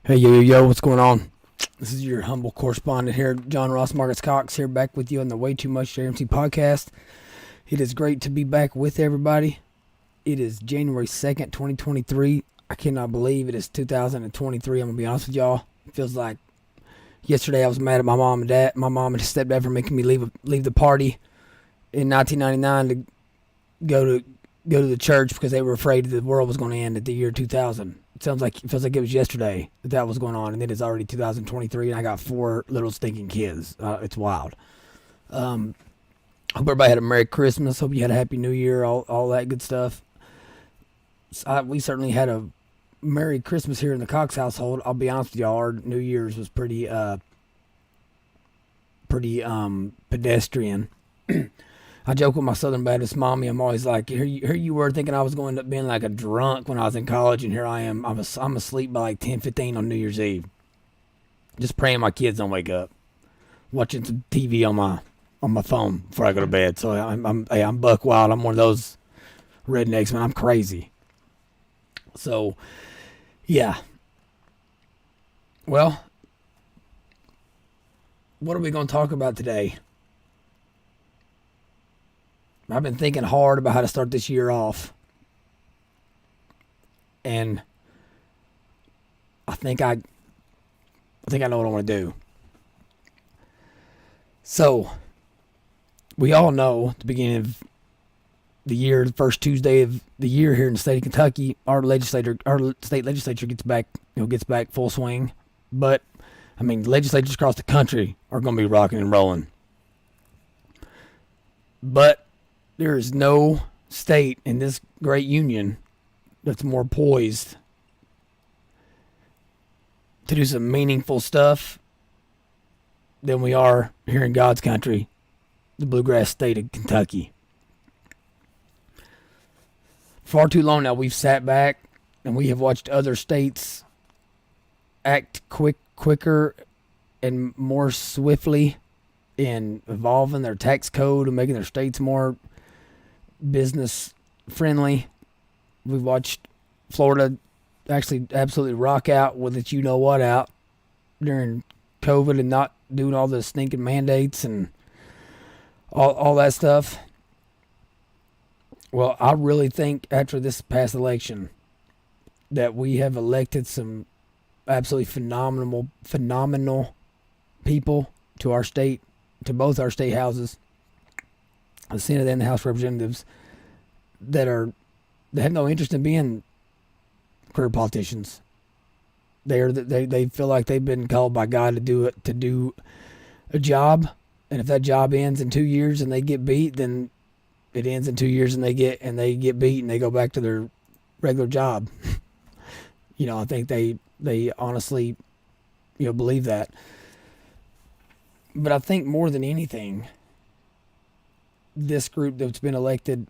Hey, yo, what's going on? This is your humble correspondent here, John Ross Marcus Cox, here back with you on the Way Too Much JMT podcast. It is great to be back with everybody. It is January 2nd, 2023. I cannot believe it is 2023. I'm going to be honest with y'all. It feels like yesterday I was mad at my mom and stepdad for making me leave the party in 1999 to go to the church because they were afraid that the world was going to end at the year 2000. It feels like it was yesterday that was going on, and it is already 2023, and I got 4 little stinking kids. It's wild. Hope everybody had a Merry Christmas. Hope you had a Happy New Year, all that good stuff. We certainly had a Merry Christmas here in the Cox household. I'll be honest with y'all, our New Year's was pretty pedestrian. I joke with my Southern Baptist mommy. I'm always like, here you were thinking I was going to end up being like a drunk when I was in college, and here I am. I'm asleep by like 10:15 on New Year's Eve, just praying my kids don't wake up, watching some TV on my phone before I go to bed. So I'm buck wild. I'm one of those rednecks, man. I'm crazy. So, yeah. Well, what are we going to talk about today? I've been thinking hard about how to start this year off. And I think I know what I want to do. So, we all know at the beginning of the year, the first Tuesday of the year here in the state of Kentucky, our state legislature gets back full swing. But I mean, legislatures across the country are going to be rocking and rolling. But there is no state in this great union that's more poised to do some meaningful stuff than we are here in God's country, the bluegrass state of Kentucky. Far too long now we've sat back and we have watched other states act quicker and more swiftly in evolving their tax code and making their states more business friendly. We've watched Florida actually absolutely rock out with its you-know-what out during COVID and not doing all the stinking mandates and all that stuff. Well, I really think after this past election that we have elected some absolutely phenomenal people to our state, to both our state houses, the Senate and the House of Representatives, that have no interest in being career politicians. They feel like they've been called by God to do a job, and if that job ends in 2 years and they get beat, then it ends in 2 years and they get beat and they go back to their regular job. I think they honestly, believe that. But I think more than anything, this group that's been elected,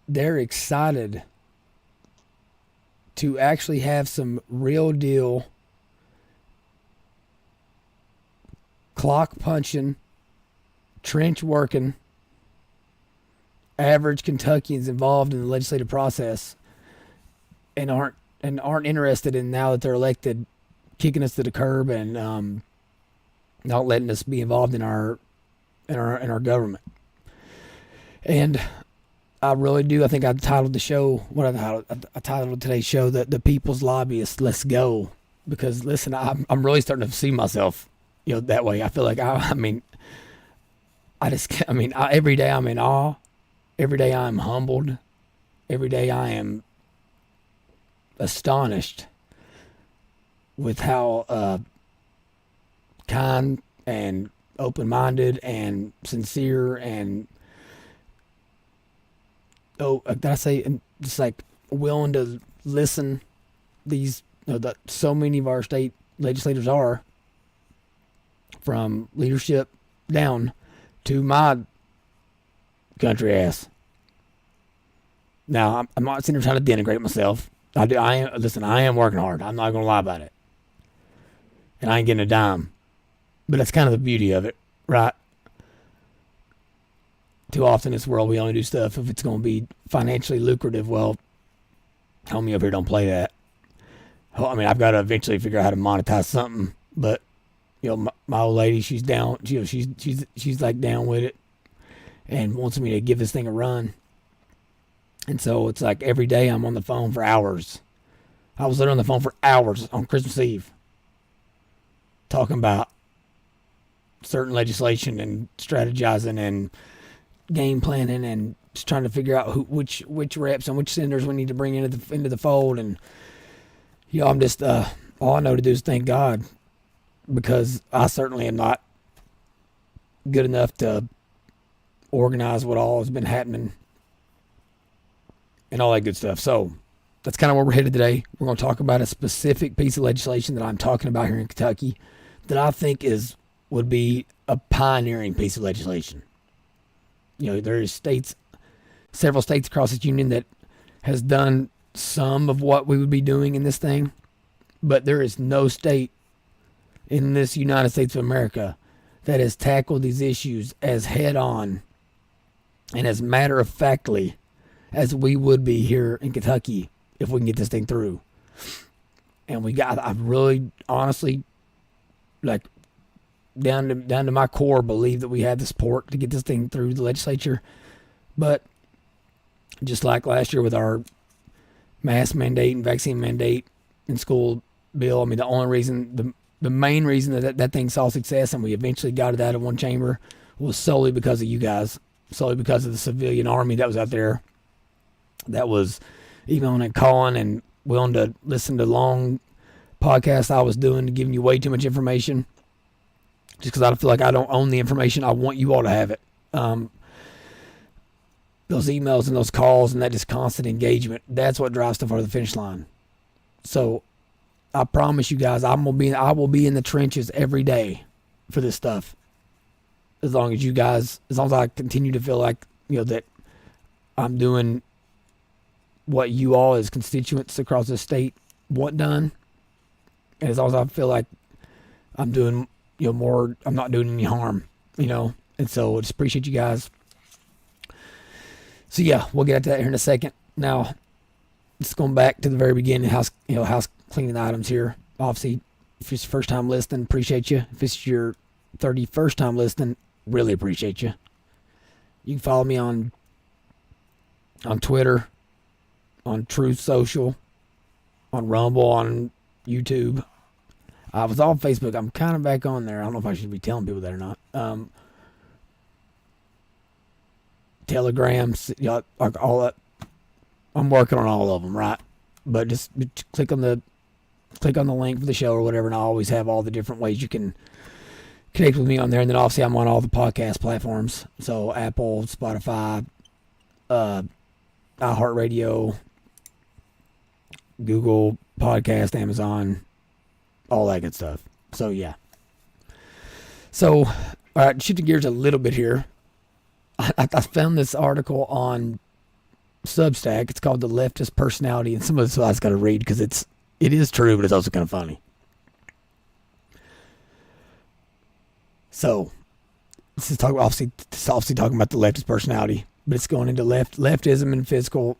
they're excited to actually have some real deal clock punching, trench working, average Kentuckians involved in the legislative process and aren't interested in, now that they're elected, kicking us to the curb and not letting us be involved in our government. And I really do. I think I titled the show, I titled today's show, the People's Lobbyists, Let's Go. Because listen, I'm really starting to see myself, that way. I feel like every day I'm in awe. Every day I am humbled. Every day I am astonished with how kind and open-minded and sincere and just like willing to listen these that so many of our state legislators are, from leadership down to my country ass. Now, I'm not sitting here trying to denigrate myself. I am working hard. I'm not going to lie about it. And I ain't getting a dime. But that's kind of the beauty of it, right? Too often in this world, we only do stuff if it's going to be financially lucrative. Well, homie up here don't play that. I mean, I've got to eventually figure out how to monetize something, but my old lady, she's down. She's like down with it and wants me to give this thing a run. And so it's like every day I'm on the phone for hours. I was literally on the phone for hours on Christmas Eve talking about certain legislation and strategizing and game planning and just trying to figure out which reps and which senators we need to bring into the fold. And I'm just all I know to do is thank God, because I certainly am not good enough to organize what all has been happening and all that good stuff. So that's kind of where we're headed today. We're going to talk about a specific piece of legislation that I'm talking about here in Kentucky that I think would be a pioneering piece of legislation. There's several states across this union that has done some of what we would be doing in this thing, but there is no state in this United States of America that has tackled these issues as head on and as matter of factly as we would be here in Kentucky if we can get this thing through. And I really honestly, like, down to my core, believe that we have the support to get this thing through the legislature. But just like last year with our mask mandate and vaccine mandate in school bill, I mean, the main reason that thing saw success and we eventually got it out of one chamber was solely because of you guys, solely because of the civilian army that was out there that was emailing and calling and willing to listen to long podcasts I was doing, giving you way too much information just because I feel like I don't own the information. I want you all to have it. Those emails and those calls and that just constant engagement, that's what drives stuff over the finish line. So I promise you guys, I will be in the trenches every day for this stuff. As long as I continue to feel like, that I'm doing what you all as constituents across the state want done. And as long as I feel like I'm doing, more, I'm not doing any harm, And so I just appreciate you guys. So yeah, we'll get into that here in a second. Now, just going back to the very beginning, house cleaning items here. Obviously, if it's your first time listening, appreciate you. If it's your 31st time listening, really appreciate you. You can follow me on Twitter, on Truth Social, on Rumble, on YouTube. I was on Facebook. I'm kind of back on there. I don't know if I should be telling people that or not. Telegrams, all that. I'm working on all of them, right? But just click on the link for the show or whatever, and I always have all the different ways you can connect with me on there. And then obviously I'm on all the podcast platforms, so Apple, Spotify, iHeartRadio, Google Podcast, Amazon, all that good stuff. So yeah. So all right, shifting gears a little bit here. I found this article on Substack. It's called The Leftist Personality, and some of this I just got to read because it is true, but it's also kind of funny. So this is obviously talking about the leftist personality, but it's going into leftism and physical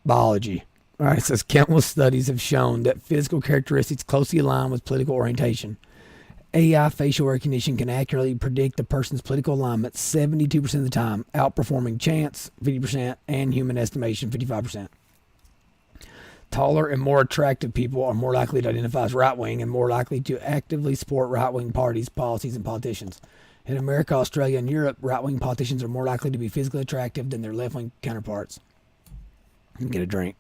biology. All right, it says countless studies have shown that physical characteristics closely align with political orientation. AI facial recognition can accurately predict the person's political alignment 72% of the time, outperforming chance 50% and human estimation 55%. Taller and more attractive people are more likely to identify as right-wing and more likely to actively support right-wing parties, policies, and politicians. In America, Australia, and Europe, right-wing politicians are more likely to be physically attractive than their left-wing counterparts. Get a drink.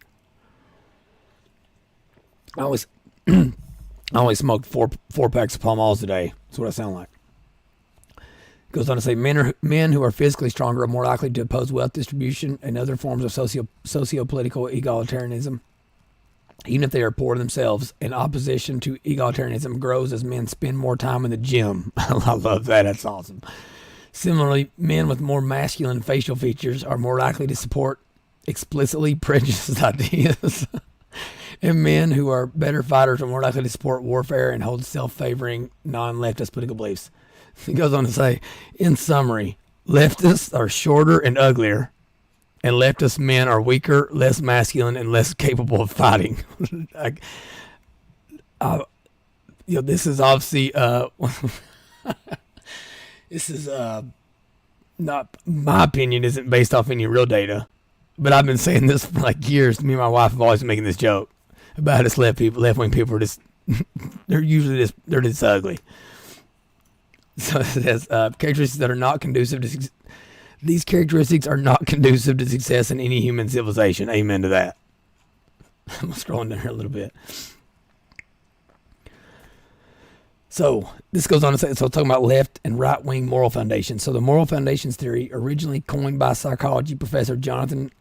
I always smoked four packs of Pall Malls a day. That's what I sound like. Goes on to say men who are physically stronger are more likely to oppose wealth distribution and other forms of socio-political egalitarianism, even if they are poor themselves. And opposition to egalitarianism grows as men spend more time in the gym. I love that. That's awesome. Similarly, men with more masculine facial features are more likely to support explicitly prejudiced ideas. And men who are better fighters are more likely to support warfare and hold self-favoring, non-leftist political beliefs. He goes on to say, in summary, leftists are shorter and uglier, and leftist men are weaker, less masculine, and less capable of fighting. This is obviously this is not my opinion. Isn't based off any real data, but I've been saying this for like years. Me and my wife have always been making this joke about this left wing people are just they're just ugly. So it says characteristics that are not conducive to these characteristics are not conducive to success in any human civilization. Amen to that. I'm scrolling down here a little bit. So this goes on to say, so talking about left and right wing moral foundations. So the moral foundations theory, originally coined by psychology professor Jonathan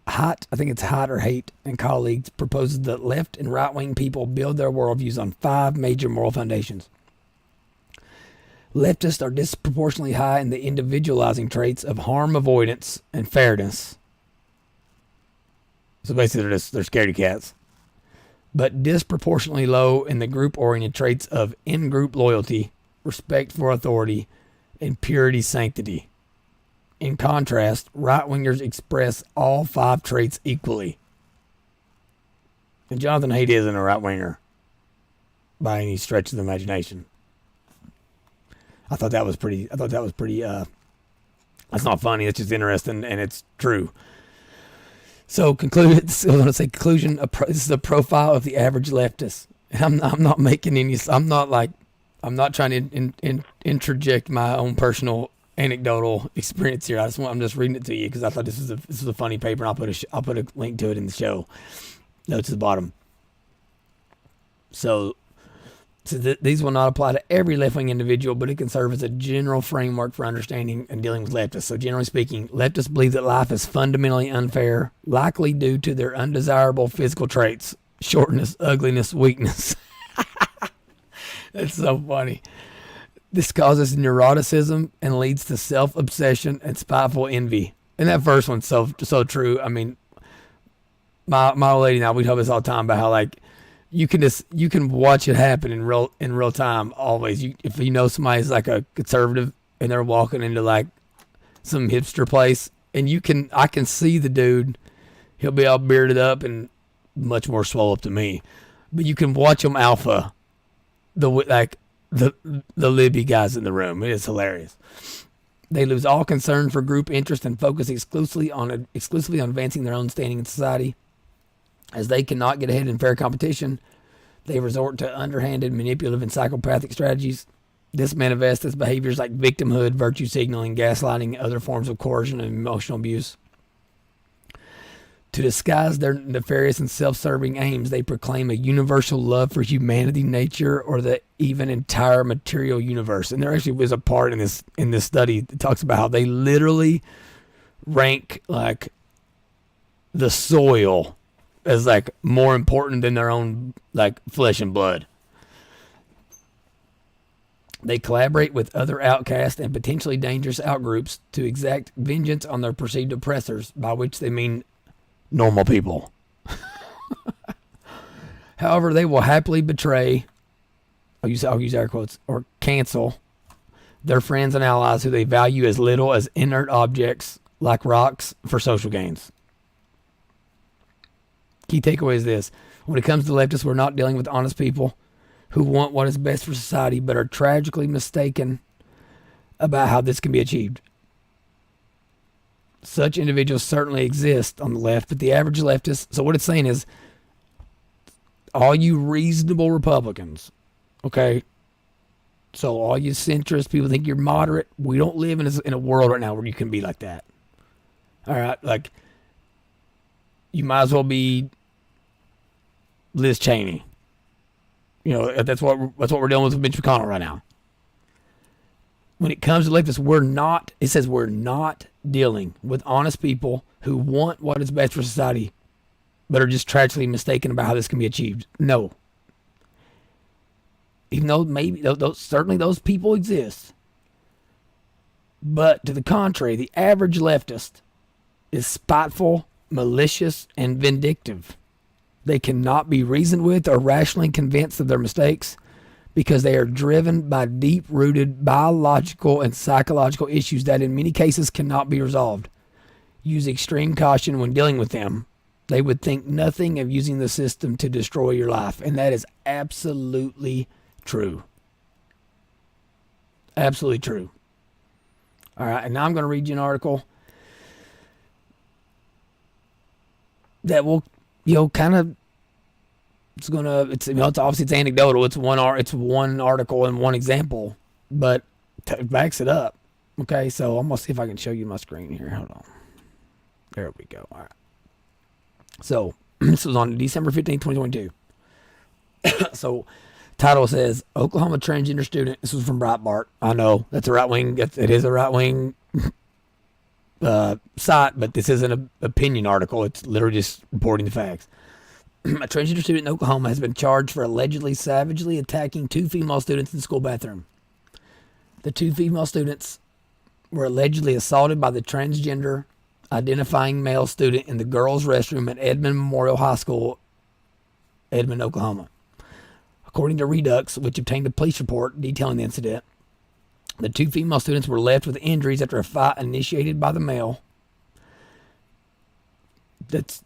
Haidt, I think it's Haidt or Haidt, and colleagues, proposes that left and right wing people build their worldviews on 5 major moral foundations. Leftists are disproportionately high in the individualizing traits of harm avoidance and fairness. So basically, they're scaredy cats. But disproportionately low in the group-oriented traits of in-group loyalty, respect for authority, and purity sanctity. In contrast, right-wingers express all 5 traits equally. And Jonathan Haidt isn't a right-winger by any stretch of the imagination. I thought that was pretty. That's not funny. It's just interesting, and it's true. So conclusion. This is a profile of the average leftist, and I'm not making any. I'm not trying to interject my own personal anecdotal experience here. I'm just reading it to you because I thought this is a funny paper, and I'll put a link to it in the show notes at the bottom. So these will not apply to every left-wing individual, but it can serve as a general framework for understanding and dealing with leftists. So generally speaking, leftists believe that life is fundamentally unfair, likely due to their undesirable physical traits, shortness, ugliness, weakness. That's so funny. This causes neuroticism and leads to self-obsession and spiteful envy. And that first one's so true. I mean, my old lady and I, we talk this all the time about how, like, you can watch it happen in real time always. If you know somebody's like a conservative and they're walking into like some hipster place, and I can see the dude, he'll be all bearded up and much more swole up to me, but you can watch him alpha the Libby guys in the room. It is hilarious. They lose all concern for group interest and focus exclusively on advancing their own standing in society. As they cannot get ahead in fair competition, they resort to underhanded, manipulative, and psychopathic strategies. This manifests as behaviors like victimhood, virtue signaling, gaslighting, other forms of coercion and emotional abuse. To disguise their nefarious and self-serving aims, they proclaim a universal love for humanity, nature, or the even entire material universe. And there actually was a part in this study that talks about how they literally rank like the soil as like more important than their own like flesh and blood. They collaborate with other outcast and potentially dangerous outgroups to exact vengeance on their perceived oppressors, by which they mean normal people. However, they will happily betray, I'll use air quotes, or cancel their friends and allies who they value as little as inert objects like rocks for social gains. Key takeaway is this. When it comes to leftists, we're not dealing with honest people who want what is best for society, but are tragically mistaken about how this can be achieved. Such individuals certainly exist on the left, but the average leftist, so what it's saying is, all you reasonable Republicans, okay, so all you centrists, people think you're moderate, we don't live in a world right now where you can be like that. All right, like, you might as well be Liz Cheney. You know, that's what we're dealing with Mitch McConnell right now. When it comes to leftists, we're not dealing with honest people who want what is best for society, but are just tragically mistaken about how this can be achieved. No. Even though maybe certainly those people exist. But to the contrary, the average leftist is spiteful, malicious, and vindictive. They cannot be reasoned with or rationally convinced of their mistakes because they are driven by deep-rooted biological and psychological issues that in many cases cannot be resolved. Use extreme caution when dealing with them, They would think nothing of using the system to destroy your life. And that is absolutely true. Absolutely true. All right, and now I'm going to read you an article that will, kind of, it's obviously it's anecdotal. It's one article and one example, but it backs it up. Okay, so I'm going to see if I can show you my screen here. Hold on. There we go. All right. So, this was on December 15, 2022. So, title says, Oklahoma transgender student. This was from Breitbart. I know, that's a right-wing, it is a right-wing site, but this isn't an opinion article. It's literally just reporting the facts. A transgender student in Oklahoma has been charged for allegedly savagely attacking 2 female students in the school bathroom. The 2 female students were allegedly assaulted by the transgender identifying male student in the girls' restroom at Edmond Memorial High School, Edmond, Oklahoma. According to Redux, which obtained a police report detailing the incident, the 2 female students were left with injuries after a fight initiated by the male. That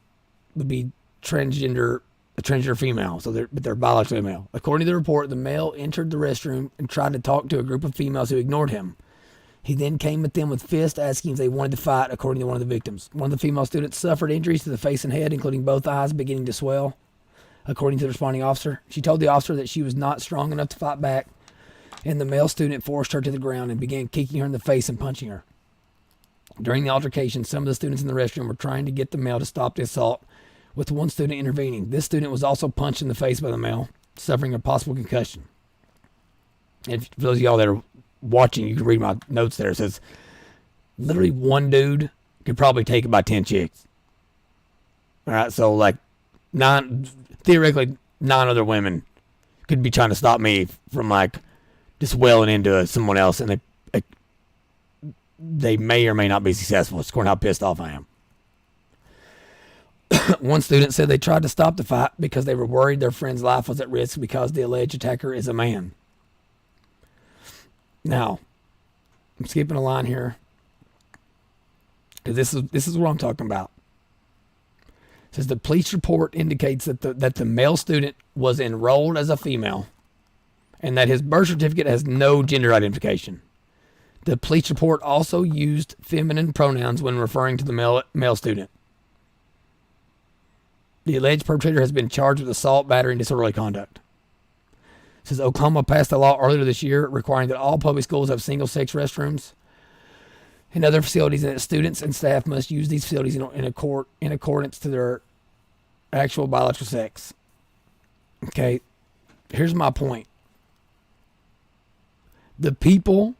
would be a transgender female, so they're biologically male. According to the report, the male entered the restroom and tried to talk to a group of females who ignored him. He then came at them with fists, asking if they wanted to fight, according to one of the victims. One of the female students suffered injuries to the face and head, including both eyes beginning to swell, according to the responding officer. She told the officer that she was not strong enough to fight back, and the male student forced her to the ground and began kicking her in the face and punching her. During the altercation, some of the students in the restroom were trying to get the male to stop the assault, with one student intervening. This student was also punched in the face by the male, suffering a possible concussion. And for those of y'all that are watching, you can read my notes there. It says, literally one dude could probably take about 10 chicks. All right, so like theoretically 9 other women could be trying to stop me from like just welling into someone else, and they may or may not be successful. It's according to how pissed off I am. One student said they tried to stop the fight because they were worried their friend's life was at risk because the alleged attacker is a man. Now, I'm skipping a line here, because this is what I'm talking about. It says the police report indicates that the male student was enrolled as a female, and that his birth certificate has no gender identification. The police report also used feminine pronouns when referring to the male student. The alleged perpetrator has been charged with assault, battery, and disorderly conduct. It says Oklahoma passed a law earlier this year requiring that all public schools have single-sex restrooms and other facilities, and that students and staff must use these facilities in accordance to their actual biological sex. Okay, here's my point. The people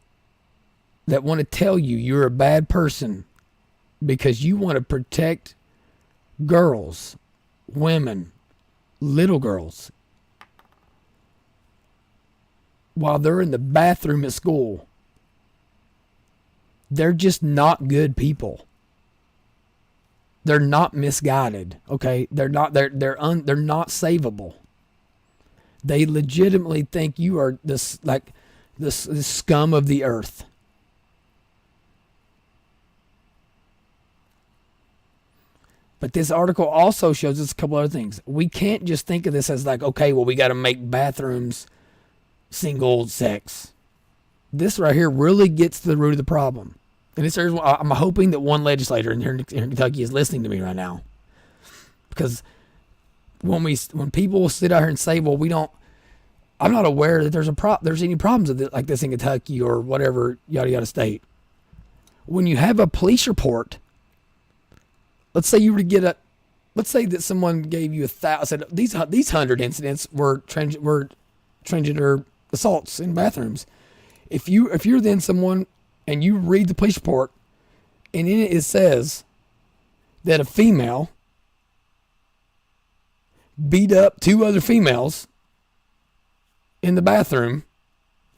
that want to tell you you're a bad person because you want to protect girls, women, little girls, while they're in the bathroom at school, they're just not good people. They're not misguided, okay? They're not savable. They legitimately think you are this scum of the earth. But this article also shows us a couple other things. We can't just think of this as like, okay, well, we got to make bathrooms single sex. This right here really gets to the root of the problem. And I'm hoping that one legislator in Kentucky is listening to me right now. Because when people sit out here and say, well, I'm not aware that there's any problems with it like this in Kentucky or whatever, yada, yada state. When you have a police report, let's say let's say that someone gave you 1,000, these 100 incidents were transgender assaults in bathrooms. If you're then someone and you read the police report, and in it says that a female beat up 2 other females in the bathroom,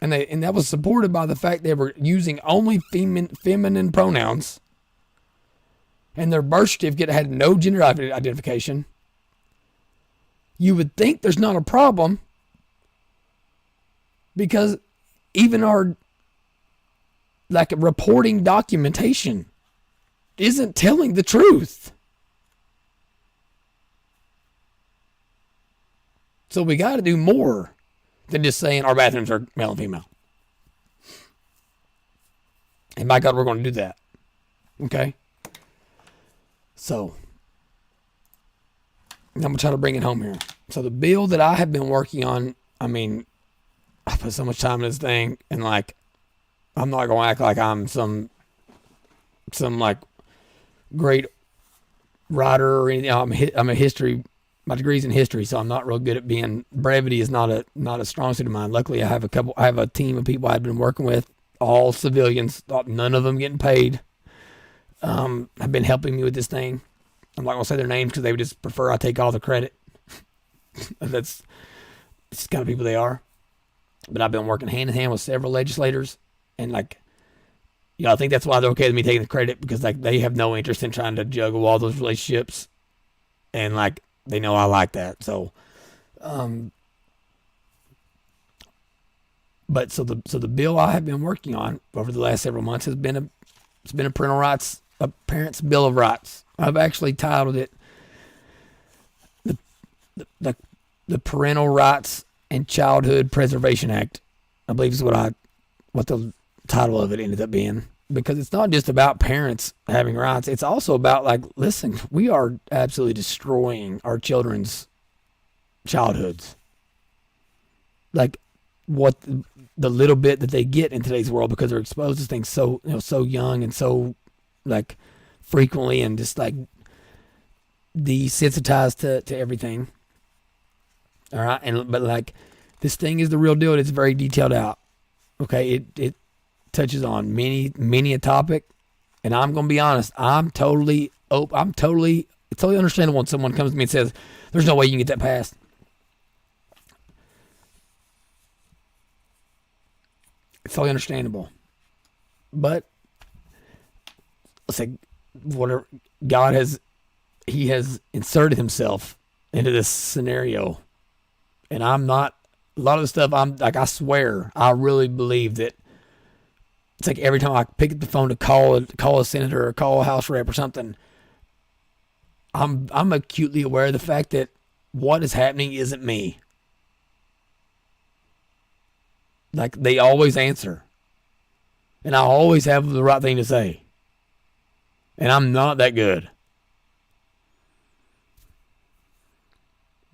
and that was supported by the fact they were using only feminine pronouns, and their birth certificate had no gender identification, you would think there's not a problem, because even our reporting documentation isn't telling the truth. So we got to do more than just saying our bathrooms are male and female. And by God, we're going to do that. Okay? So, I'm going to try to bring it home here. So the bill that I have been working on, I mean, I put so much time in this thing, and like, I'm not going to act like I'm some like great writer or anything. I'm a history. My degree's in history, so I'm not real good at being. Brevity is not a strong suit of mine. Luckily, I have a team of people I've been working with, all civilians. None of them getting paid. Have been helping me with this thing. I'm not gonna say their names because they would just prefer I take all the credit. That's the kind of people they are. But I've been working hand in hand with several legislators, and like, I think that's why they're okay with me taking the credit, because like they have no interest in trying to juggle all those relationships, and like they know I like that. So, but so the bill I have been working on over the last several months has been a parental rights, a parent's bill of rights. I've actually titled it the Parental Rights and Childhood Preservation Act. I believe is what the title of it ended up being, because it's not just about parents having rights. It's also about like, listen, we are absolutely destroying our children's childhoods. Like what the little bit that they get in today's world, because they're exposed to things so young and so like frequently, and just like desensitized to everything. All right, but like this thing is the real deal. It's very detailed out. Okay, it touches on many a topic, and I'm gonna be honest. It's totally understandable when someone comes to me and says, "There's no way you can get that passed." It's totally understandable, but let's say whatever God has inserted Himself into this scenario, and I'm not. A lot of the stuff I swear, I really believe that it's like every time I pick up the phone to call a senator or call a House rep or something, I'm acutely aware of the fact that what is happening isn't me. Like they always answer, and I always have the right thing to say, and I'm not that good.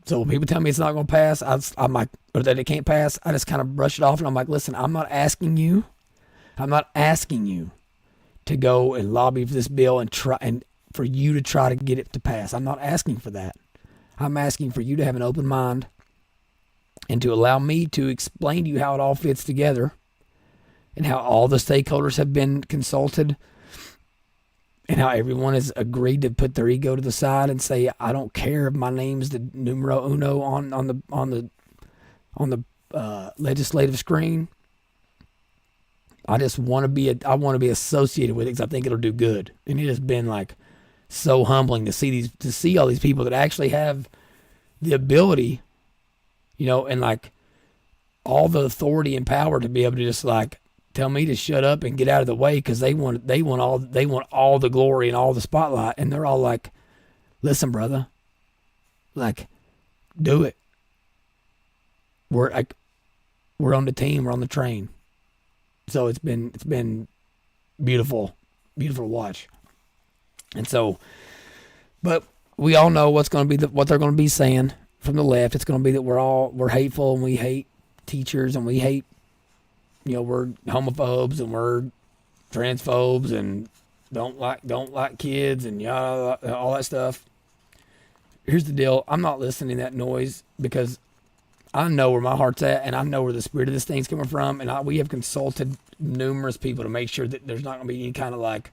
So when people tell me it's not going to pass, I'm like, or that it can't pass, I just kind of brush it off, and I'm like, listen, I'm not asking you to go and lobby for this bill and for you to try to get it to pass. I'm not asking for that. I'm asking for you to have an open mind and to allow me to explain to you how it all fits together and how all the stakeholders have been consulted, and how everyone has agreed to put their ego to the side and say, I don't care if my name's the numero uno on the legislative screen. I just want to be associated with it because I think it'll do good. And it has been like so humbling to see all these people that actually have the ability, and like all the authority and power to be able to just like tell me to shut up and get out of the way, because they want all the glory and all the spotlight, and they're all like, listen, brother, like, do it. We're on the team, we're on the train. So it's been beautiful to watch. And so, but we all know what's going to be what they're going to be saying from the left. It's going to be that we're hateful, and we hate teachers, and we hate, we're homophobes, and we're transphobes, and don't like kids, and all that stuff. Here's the deal. I'm not listening to that noise, because I know where my heart's at, and I know where the spirit of this thing's coming from, and we have consulted numerous people to make sure that there's not going to be any kind of like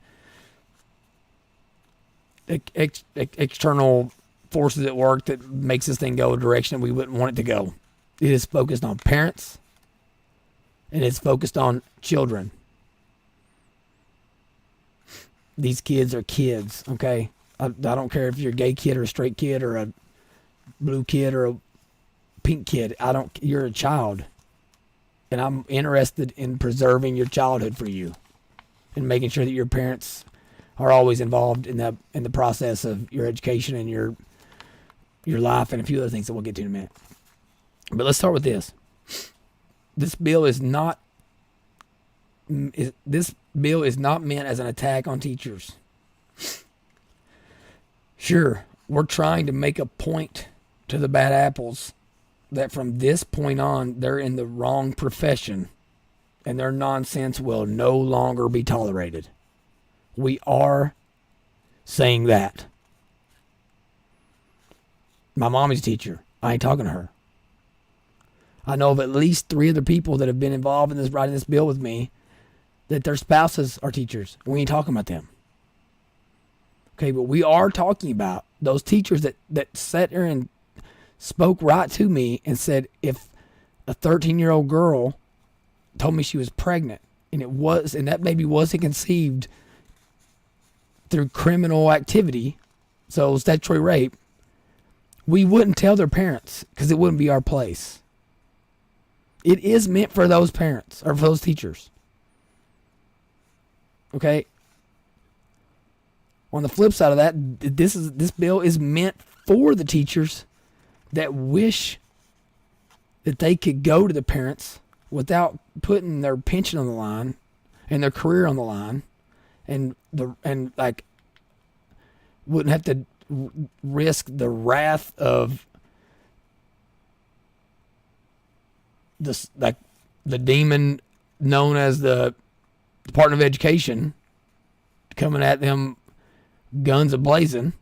external forces at work that makes this thing go a direction that we wouldn't want it to go. It is focused on parents, and it's focused on children. These kids are kids, okay? I don't care if you're a gay kid or a straight kid or a blue kid or a pink kid. You're a child. And I'm interested in preserving your childhood for you and making sure that your parents are always involved in the process of your education and your life and a few other things that we'll get to in a minute. But let's start with this. This bill is not meant as an attack on teachers. Sure, we're trying to make a point to the bad apples that from this point on, they're in the wrong profession and their nonsense will no longer be tolerated. We are saying that. My mommy's a teacher. I ain't talking to her. I know of at least 3 other people that have been involved in this, writing this bill with me, that their spouses are teachers. We ain't talking about them. Okay, but we are talking about those teachers that sat there and spoke right to me and said, if a 13-year-old girl told me she was pregnant and that baby wasn't conceived through criminal activity, so statutory rape, we wouldn't tell their parents because it wouldn't be our place. It is meant for those parents or for those teachers. Okay? On the flip side of that, this bill is meant for the teachers that wish that they could go to the parents without putting their pension on the line and their career on the line, and wouldn't have to risk the wrath of the demon known as the Department of Education coming at them guns a-blazing,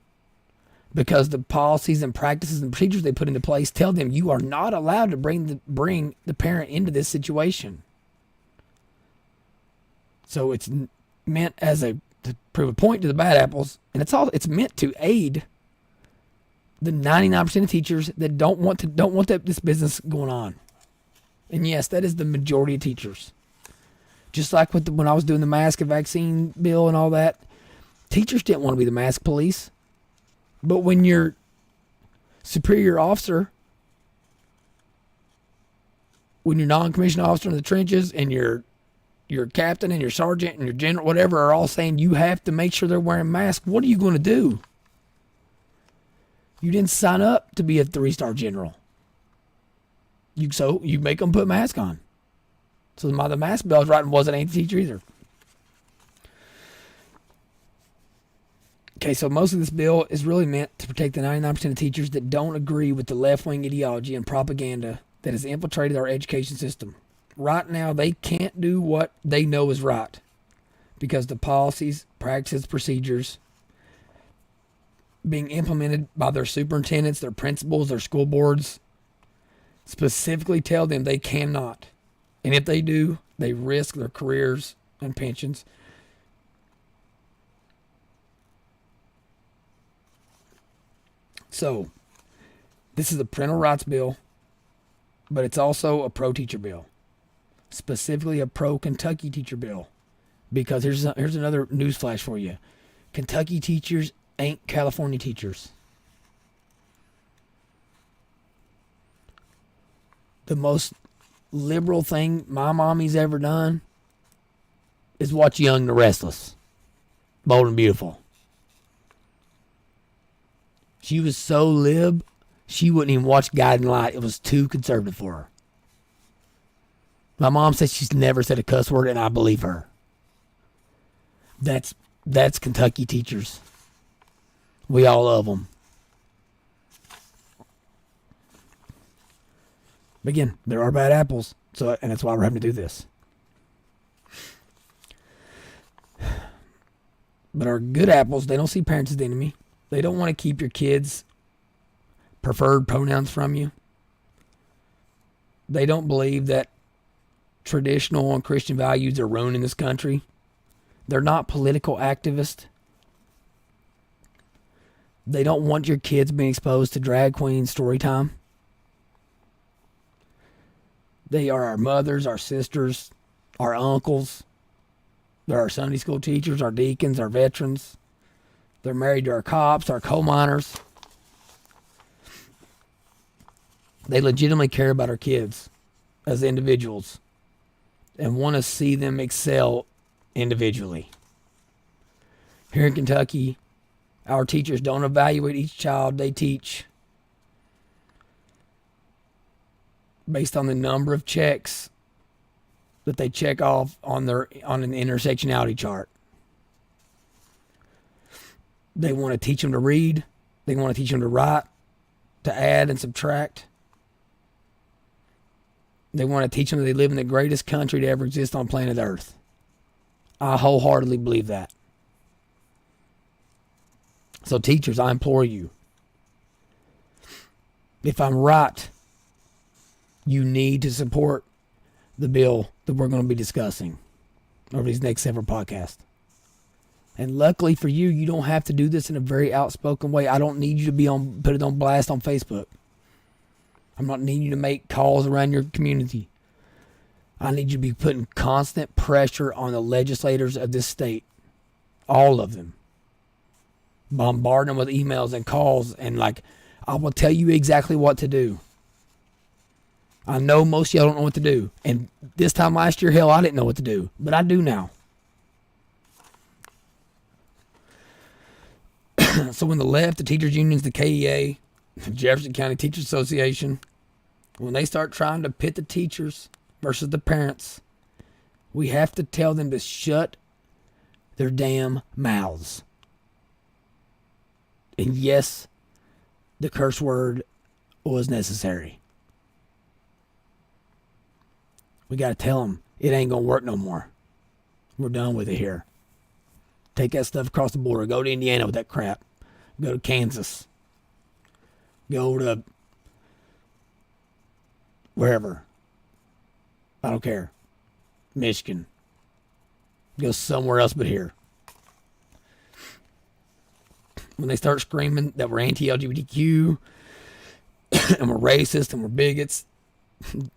because the policies and practices and procedures they put into place tell them you are not allowed to bring the parent into this situation. So it's meant to prove a point to the bad apples, and it's meant to aid the 99% of teachers that don't want this business going on. And yes, that is the majority of teachers. Just like when I was doing the mask and vaccine bill and all that, teachers didn't want to be the mask police. But when your superior officer, when your non-commissioned officer in the trenches and your captain and your sergeant and your general, whatever, are all saying you have to make sure they're wearing masks, what are you going to do? You didn't sign up to be a 3-star general. You make them put masks on. So the mask bill I was writing wasn't anti-teacher either. Okay, so most of this bill is really meant to protect the 99% of teachers that don't agree with the left-wing ideology and propaganda that has infiltrated our education system. Right now, they can't do what they know is right because the policies, practices, procedures being implemented by their superintendents, their principals, their school boards specifically tell them they cannot. And if they do, they risk their careers and pensions. So, this is a parental rights bill, but it's also a pro-teacher bill. Specifically a pro-Kentucky teacher bill. Because here's another newsflash for you. Kentucky teachers ain't California teachers. The most liberal thing my mommy's ever done is watch Young and the Restless. Bold and Beautiful. She was so lib, she wouldn't even watch Guiding Light. It was too conservative for her. My mom says she's never said a cuss word, and I believe her. That's Kentucky teachers. We all love them. But again, there are bad apples, and that's why we're having to do this. But our good apples, they don't see parents as the enemy. They don't want to keep your kids' preferred pronouns from you. They don't believe that traditional and Christian values are ruining this country. They're not political activists. They don't want your kids being exposed to drag queen story time. They are our mothers, our sisters, our uncles. They're our Sunday school teachers, our deacons, our veterans. They're married to our cops, our coal miners. They legitimately care about our kids as individuals and want to see them excel individually. Here in Kentucky, our teachers don't evaluate each child they teach. based on the number of checks that they check off on an intersectionality chart. They want to teach them to read. They want to teach them to write, to add and subtract. They want to teach them that they live in the greatest country to ever exist on planet Earth. I wholeheartedly believe that. So teachers, I implore you, if I'm right, you need to support the bill that we're going to be discussing over these next several podcasts. And luckily for you, you don't have to do this in a very outspoken way. I don't need you to put it on blast on Facebook. I'm not needing you to make calls around your community. I need you to be putting constant pressure on the legislators of this state. All of them. Bombarding them with emails and calls, and I will tell you exactly what to do. I know most of y'all don't know what to do. And this time last year, hell, I didn't know what to do. But I do now. So when the left, the teachers unions, the KEA, the Jefferson County Teachers Association, when they start trying to pit the teachers versus the parents, we have to tell them to shut their damn mouths. And yes, the curse word was necessary. We got to tell them it ain't going to work no more. We're done with it here. Take that stuff across the border. Go to Indiana with that crap. Go to Kansas. Go to wherever. I don't care. Michigan. Go somewhere else but here. When they start screaming that we're anti-LGBTQ and we're racist and we're bigots,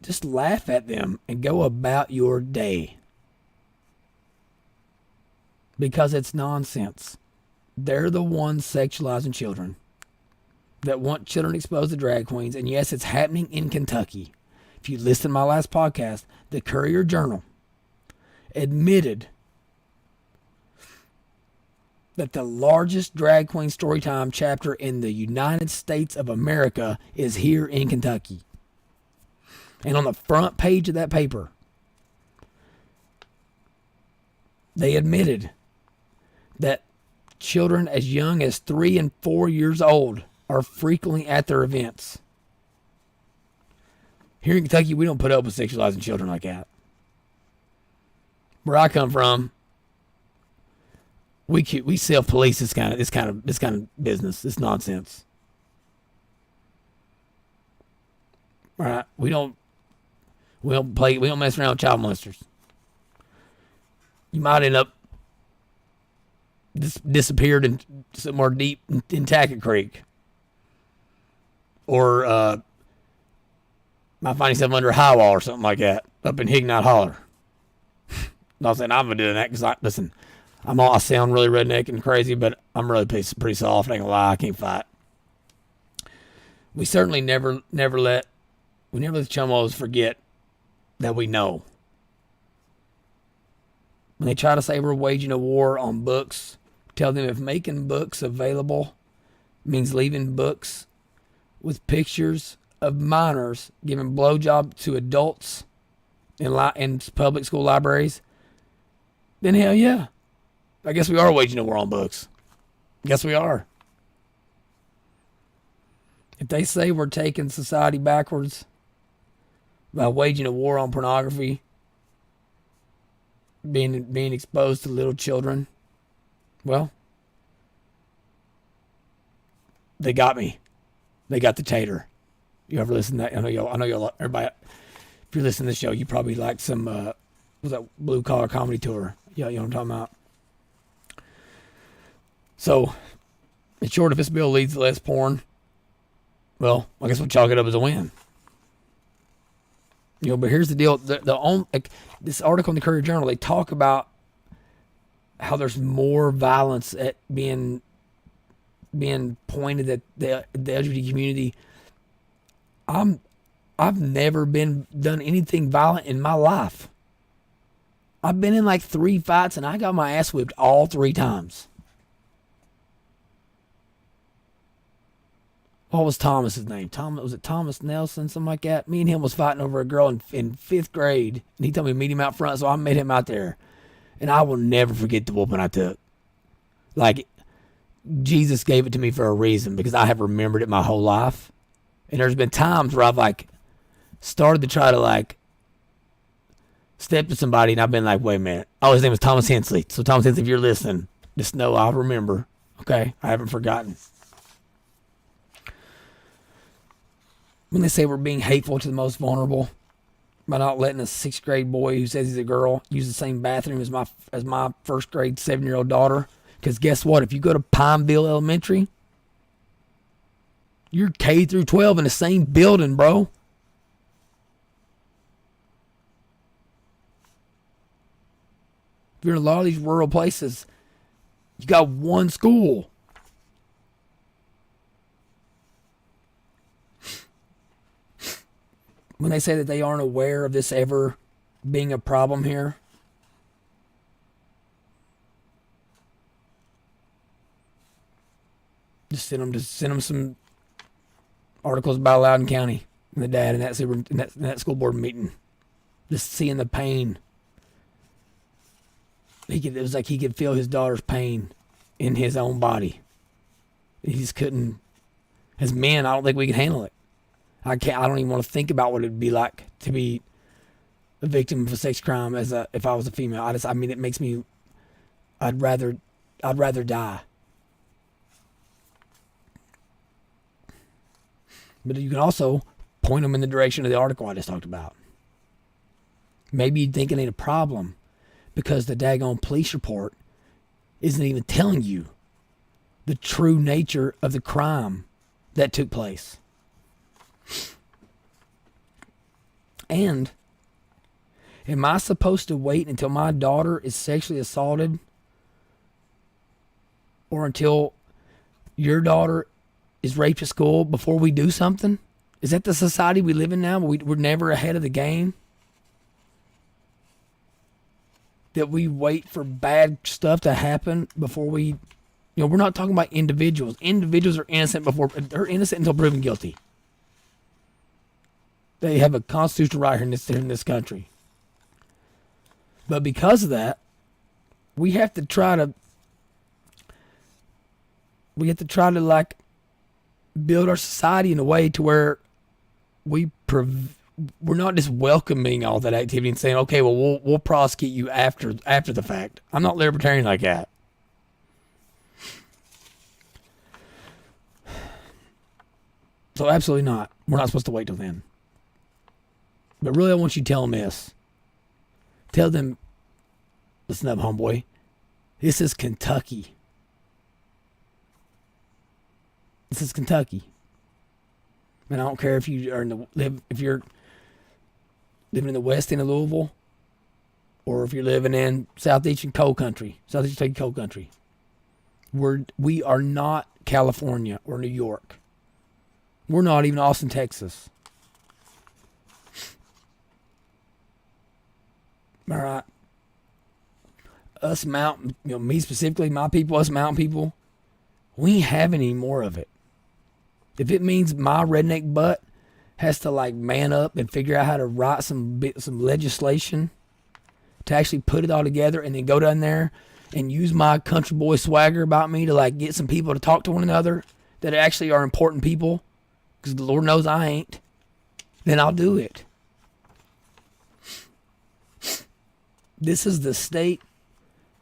just laugh at them and go about your day. Because it's nonsense. They're the ones sexualizing children that want children exposed to drag queens. And yes, it's happening in Kentucky. If you listen to my last podcast, the Courier-Journal admitted that the largest drag queen storytime chapter in the United States of America is here in Kentucky. And on the front page of that paper, they admitted that children as young as 3 and 4 years old are frequently at their events. Here in Kentucky, we don't put up with sexualizing children like that. Where I come from, we self-police this kind of business. It's nonsense. All right, we don't mess around with child molesters. You might end up disappeared in somewhere deep in Tackett Creek, or might find yourself under a high wall or something like that up in Hignot Holler. Not saying I'm gonna do that because listen, I sound really redneck and crazy, but I'm really pretty soft. I ain't gonna lie, I can't fight. We certainly never let the Chumos forget that we know. When they try to say we're waging a war on books, tell them if making books available means leaving books with pictures of minors giving blowjob to adults in public school libraries, then hell yeah. I guess we are waging a war on books. Guess we are. If they say we're taking society backwards by waging a war on pornography, being exposed to little children, well, they got me. They got the tater. You ever listen to that? I know y'all, everybody, if you're listening to this show, you probably like some, was that Blue Collar Comedy Tour? Yeah, you know what I'm talking about? So, in short, if this bill leads to less porn, well, I guess we'll chalk it up as a win. But here's the deal. This article in the Courier-Journal, they talk about how there's more violence at being pointed at the LGBT community. I've never done anything violent in my life. I've been in like 3 fights and I got my ass whipped all 3 times. What was Thomas's name? Was it Thomas Nelson, something like that? Me and him was fighting over a girl in 5th grade, and he told me to meet him out front, so I met him out there. And I will never forget the whooping I took. Like, Jesus gave it to me for a reason, because I have remembered it my whole life. And there's been times where I've, like, started to try to, like, step to somebody, and I've been like, wait a minute. Oh, his name was Thomas Hensley. So, Thomas Hensley, if you're listening, just know I'll remember. Okay? I haven't forgotten. When they say we're being hateful to the most vulnerable by not letting a 6th grade boy who says he's a girl use the same bathroom as my 1st grade 7-year-old daughter. Because guess what? If you go to Pineville Elementary, you're K through 12 in the same building, bro. If you're in a lot of these rural places, you got one school. When they say that they aren't aware of this ever being a problem here, just send them some articles about Loudoun County and the dad in that school board meeting. Just seeing the pain. It was like he could feel his daughter's pain in his own body. He just couldn't. As men, I don't think we can handle it. I don't even want to think about what it'd be like to be a victim of a sex crime if I was a female. It makes me. I'd rather die. But you can also point them in the direction of the article I just talked about. Maybe you'd think it ain't a problem because the daggone police report isn't even telling you the true nature of the crime that took place. And am I supposed to wait until my daughter is sexually assaulted or until your daughter is raped at school before we do something? Is that the society we live in now? We're never ahead of the game? That we wait for bad stuff to happen before we... we're not talking about individuals. Individuals are innocent they're innocent until proven guilty. They have a constitutional right here in this country. But because of that, we have to try to like build our society in a way to where we're not just welcoming all that activity and saying, okay, well, we'll prosecute you after the fact. I'm not libertarian like that. So absolutely not. We're not supposed to wait till then. But really, I want you to tell them this. Tell them, listen up, homeboy. This is Kentucky. This is Kentucky. And I don't care if you are if you're living in the west end of Louisville, or if you're living in southeastern coal country, southeastern coal country. We are not California or New York. We're not even Austin, Texas. All right. Us mountain, me specifically, my people, us mountain people, we ain't having any more of it. If it means my redneck butt has to like man up and figure out how to write some legislation to actually put it all together and then go down there and use my country boy swagger about me to like get some people to talk to one another that actually are important people, because the Lord knows I ain't, then I'll do it. This is the state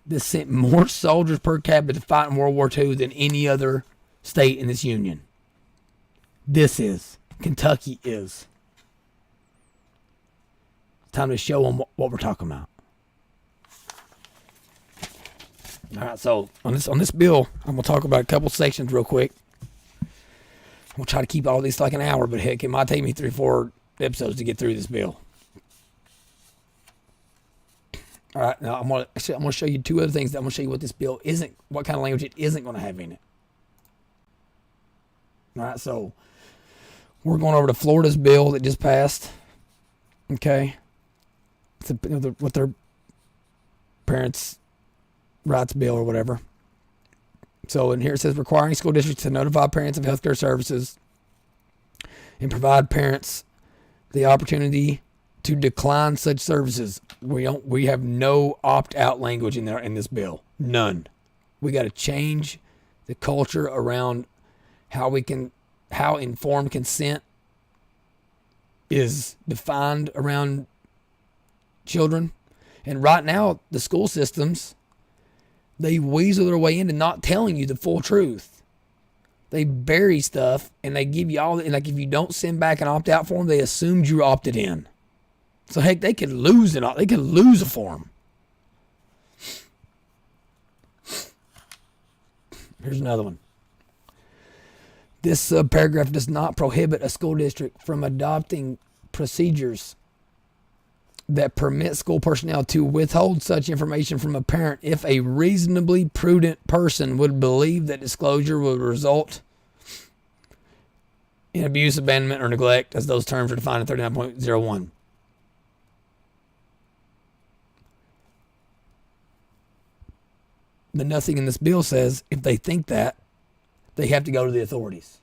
that sent more soldiers per capita to fight in World War II than any other state in this union. This is. Kentucky is. It's time to show them what we're talking about. All right, so on this bill, I'm going to talk about a couple sections real quick. I'm going to try to keep all these like an hour, but heck, it might take me 3 or 4 episodes to get through this bill. All right, now I'm going to show you 2 other things. I'm going to show you what this bill isn't, what kind of language it isn't going to have in it. All right, so we're going over to Florida's bill that just passed. Okay. It's what their parents' rights bill or whatever. So in here it says requiring school districts to notify parents of healthcare services and provide parents the opportunity to decline such services. We have no opt-out language in this bill. None. We got to change the culture around how informed consent is defined around children. And right now, the school systems, they weasel their way into not telling you the full truth. They bury stuff and they give you all, and like if you don't send back an opt-out form, they assumed you opted in. So heck, they could lose it. They could lose a form. Here's another one. This paragraph does not prohibit a school district from adopting procedures that permit school personnel to withhold such information from a parent if a reasonably prudent person would believe that disclosure would result in abuse, abandonment, or neglect, as those terms are defined in 39.01. But nothing in this bill says if they think that, they have to go to the authorities.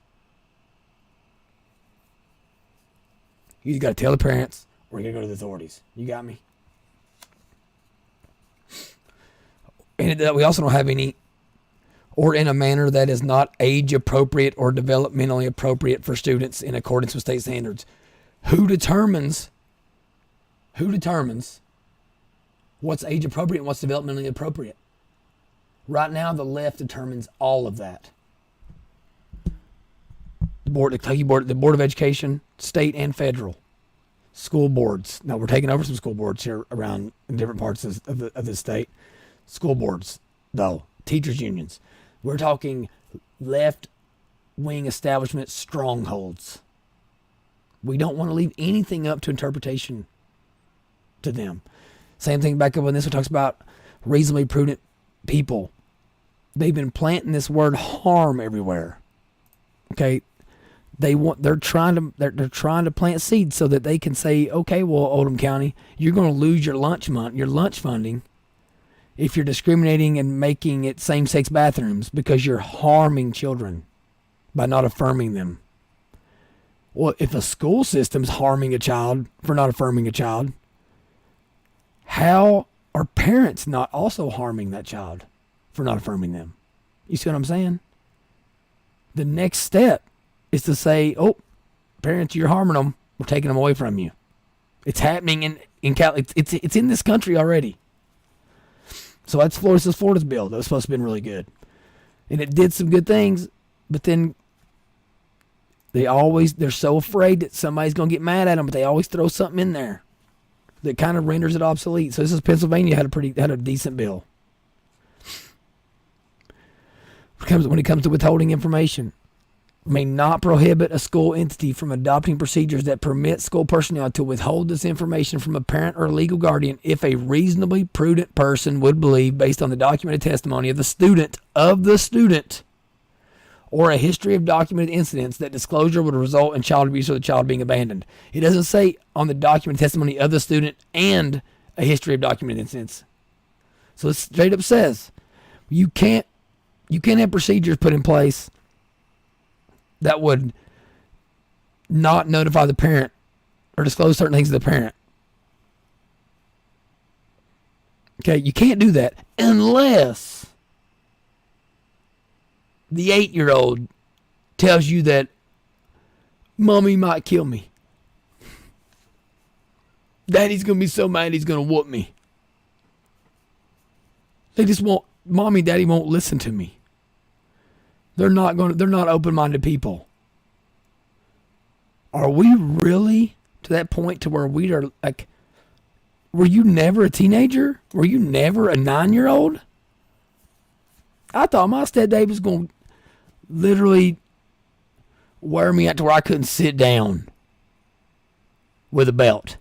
You either got to tell the parents or you got to go to the authorities. You got me? And we also don't have any, or in a manner that is not age appropriate or developmentally appropriate for students in accordance with state standards. Who determines what's age appropriate and what's developmentally appropriate? Right now, the left determines all of that. The Kentucky Board, the Board of Education, state and federal, school boards. Now we're taking over some school boards here around in different parts of the state. School boards, though, teachers unions. We're talking left-wing establishment strongholds. We don't want to leave anything up to interpretation to them. Same thing back up when this one talks about reasonably prudent people. They've been planting this word harm everywhere. Okay, they're trying to plant seeds so that they can say, okay, well, Oldham County, you're going to lose your lunch funding if you're discriminating and making it same-sex bathrooms because you're harming children by not affirming them. Well, if a school system's harming a child for not affirming a child, how are parents not also harming that child for not affirming them? You see what I'm saying? The next step is to say, oh, parents, you're harming them. We're taking them away from you. It's happening it's in this country already. So that's Florida's bill. That was supposed to have been really good. And it did some good things, but then they're so afraid that somebody's going to get mad at them, but they always throw something in there that kind of renders it obsolete. So this is Pennsylvania had a decent bill. When it comes to withholding information, may not prohibit a school entity from adopting procedures that permit school personnel to withhold this information from a parent or legal guardian if a reasonably prudent person would believe, based on the documented testimony of the student, or a history of documented incidents, that disclosure would result in child abuse or the child being abandoned. It doesn't say on the documented testimony of the student and a history of documented incidents. So it straight up says you can't have procedures put in place that would not notify the parent or disclose certain things to the parent. Okay, you can't do that unless the 8-year-old tells you that mommy might kill me. Daddy's going to be so mad he's going to whoop me. Mommy, daddy won't listen to me. They're not open-minded people. Are we really to that point to where we are like, were you never a teenager? Were you never a 9-year-old? I thought my stepdad was going to literally wear me out to where I couldn't sit down with a belt.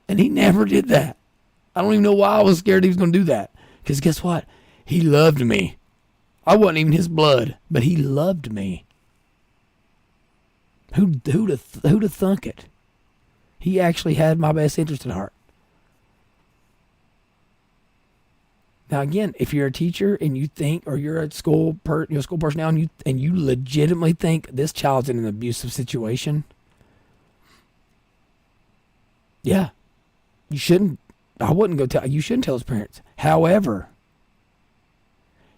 And he never did that. I don't even know why I was scared he was going to do that. Because guess what? He loved me. I wasn't even his blood, but he loved me. Who'd have thunk it? He actually had my best interest at heart. Now, again, if you're a teacher and you think, or you're a school personnel, and you legitimately think this child's in an abusive situation, yeah, you shouldn't. I wouldn't go tell. You shouldn't tell his parents. However,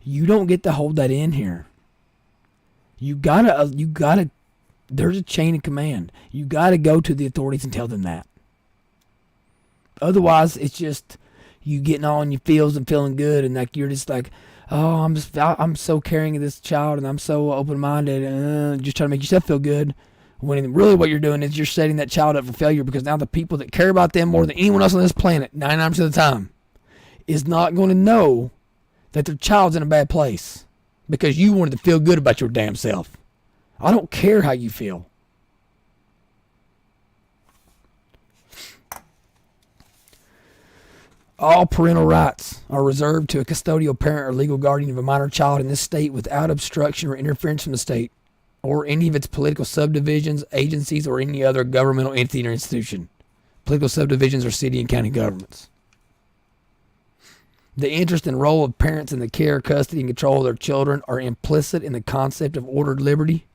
you don't get to hold that in here. You gotta. There's a chain of command. You gotta go to the authorities and tell them that. Otherwise, it's just you getting all in your feels and feeling good, and like you're just like, oh, I'm so caring of this child, and I'm so open-minded, just trying to make yourself feel good. When really what you're doing is you're setting that child up for failure, because now the people that care about them more than anyone else on this planet, 99% of the time, is not going to know that their child's in a bad place because you wanted to feel good about your damn self. I don't care how you feel. All parental rights are reserved to a custodial parent or legal guardian of a minor child in this state without obstruction or interference from the state or any of its political subdivisions, agencies, or any other governmental entity or institution. Political subdivisions are city and county governments. The interest and role of parents in the care, custody, and control of their children are implicit in the concept of ordered liberty.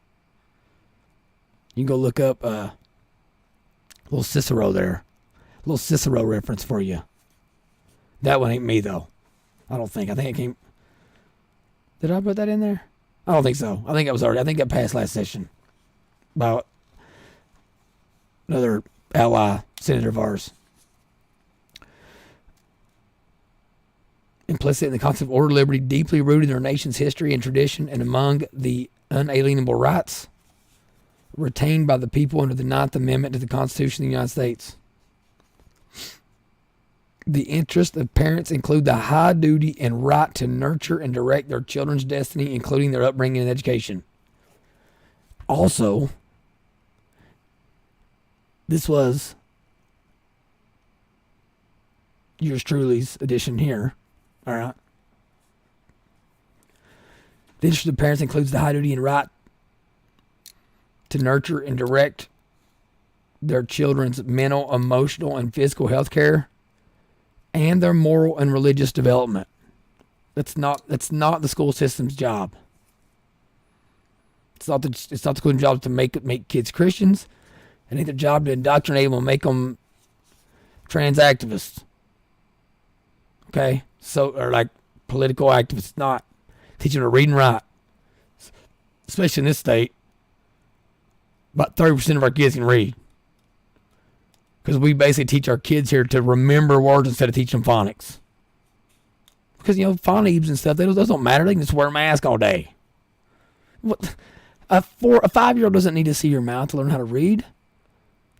You can go look up little Cicero there. A little Cicero reference for you. That one ain't me, though. I don't think. I think it came... Did I put that in there? I don't think so. I think that passed last session. About another ally senator of ours. Implicit in the concept of order of liberty, deeply rooted in our nation's history and tradition, and among the unalienable rights retained by the people under the 9th Amendment to the Constitution of the United States. The interests of parents include the high duty and right to nurture and direct their children's destiny, including their upbringing and education. Also, this was yours truly's edition here. All right. The interest of parents includes the high duty and right to nurture and direct their children's mental, emotional, and physical health care, and their moral and religious development. That's not the school system's job. It's not the school job to make kids Christians. It ain't their job to indoctrinate them and make them trans activists. Okay? Or like political activists. It's not teaching them to read and write. Especially in this state. About 30% of our kids can read. Because we basically teach our kids here to remember words instead of teaching them phonics. Because, phonemes and stuff, those don't matter. They can just wear a mask all day. What? A 5-year-old doesn't need to see your mouth to learn how to read.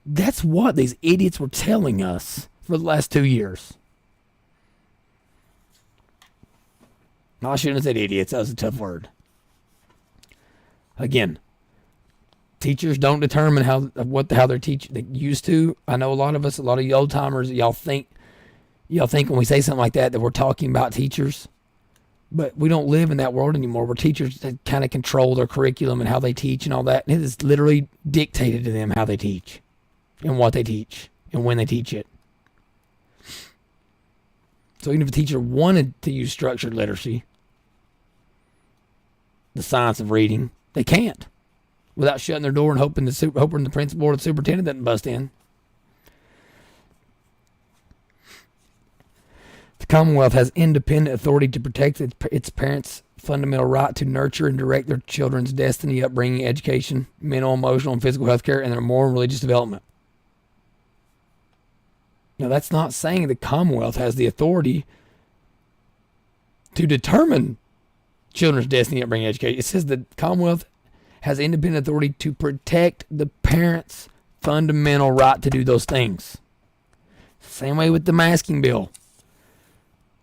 That's what these idiots were telling us for the last 2 years. No, I shouldn't have said idiots. That was a tough word. Again, teachers don't determine how they're teaching. They used to. I know a lot of you old timers, y'all think when we say something like that we're talking about teachers, but we don't live in that world anymore. Where teachers kind of control their curriculum and how they teach and all that. And it is literally dictated to them how they teach, and what they teach, and when they teach it. So even if a teacher wanted to use structured literacy, the science of reading, they can't. Without shutting their door and hoping the principal or the superintendent doesn't bust in. The Commonwealth has independent authority to protect its parents' fundamental right to nurture and direct their children's destiny, upbringing, education, mental, emotional, and physical health care, and their moral and religious development. Now, that's not saying the Commonwealth has the authority to determine children's destiny, upbringing, education. It says the Commonwealth has independent authority to protect the parents' fundamental right to do those things. Same way with the masking bill.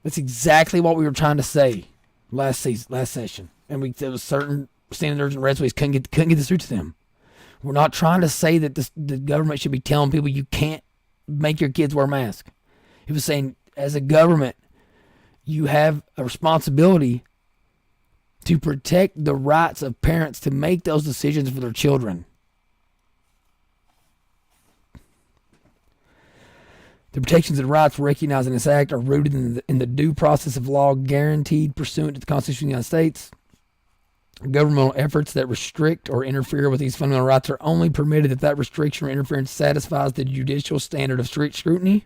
That's exactly what we were trying to say last session. And there was certain senators and referees couldn't get this through to them. We're not trying to say that the government should be telling people you can't make your kids wear masks. It was saying, as a government, you have a responsibility to protect the rights of parents to make those decisions for their children. The protections and rights recognized in this act are rooted in the due process of law guaranteed pursuant to the Constitution of the United States. Governmental efforts that restrict or interfere with these fundamental rights are only permitted if that restriction or interference satisfies the judicial standard of strict scrutiny.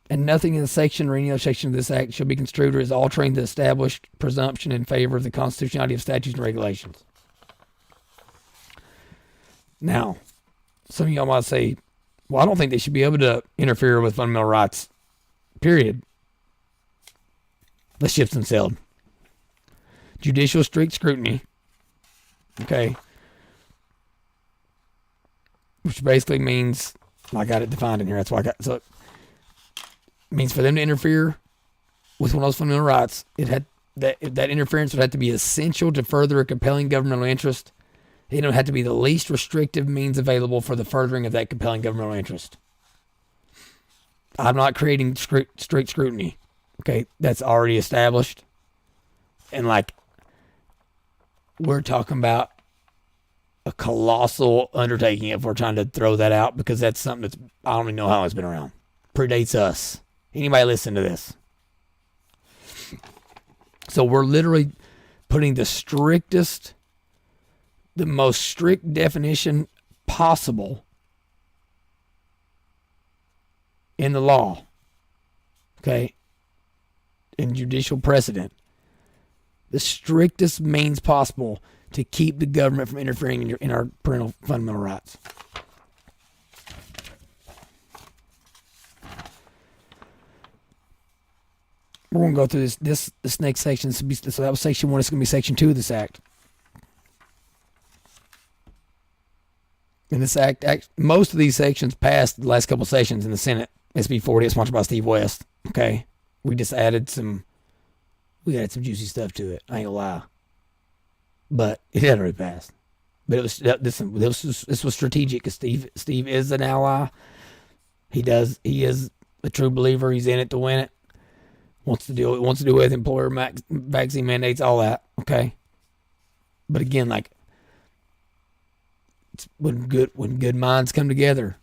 And nothing in the section or any other section of this act shall be construed or is altering the established presumption in favor of the constitutionality of statutes and regulations. Now, some of y'all might say, well, I don't think they should be able to interfere with fundamental rights, period. Let's shift some sailed. Judicial strict scrutiny, okay, which basically means, I got it defined in here, that's why I got, so it means for them to interfere with one of those fundamental rights, that interference would have to be essential to further a compelling governmental interest. It would have to be the least restrictive means available for the furthering of that compelling governmental interest. I'm not creating strict scrutiny. Okay, that's already established. And we're talking about a colossal undertaking if we're trying to throw that out, because that's something that's, I don't even know how long it's been around. Predates us. Anybody listen to this? So we're literally putting the most strict definition possible in the law, okay, in judicial precedent, the strictest means possible to keep the government from interfering in our parental fundamental rights. We're going to go through this next section. So that was section 1. It's going to be section 2 of this act. In this act, most of these sections passed the last couple of sessions in the Senate. SB 40, sponsored by Steve West. Okay, we just added some juicy stuff to it. I ain't gonna lie, but it had already passed. But this was strategic, because Steve is an ally. He is a true believer. He's in it to win it. Wants to deal with employer vaccine mandates, all that. Okay, but again, it's when good minds come together,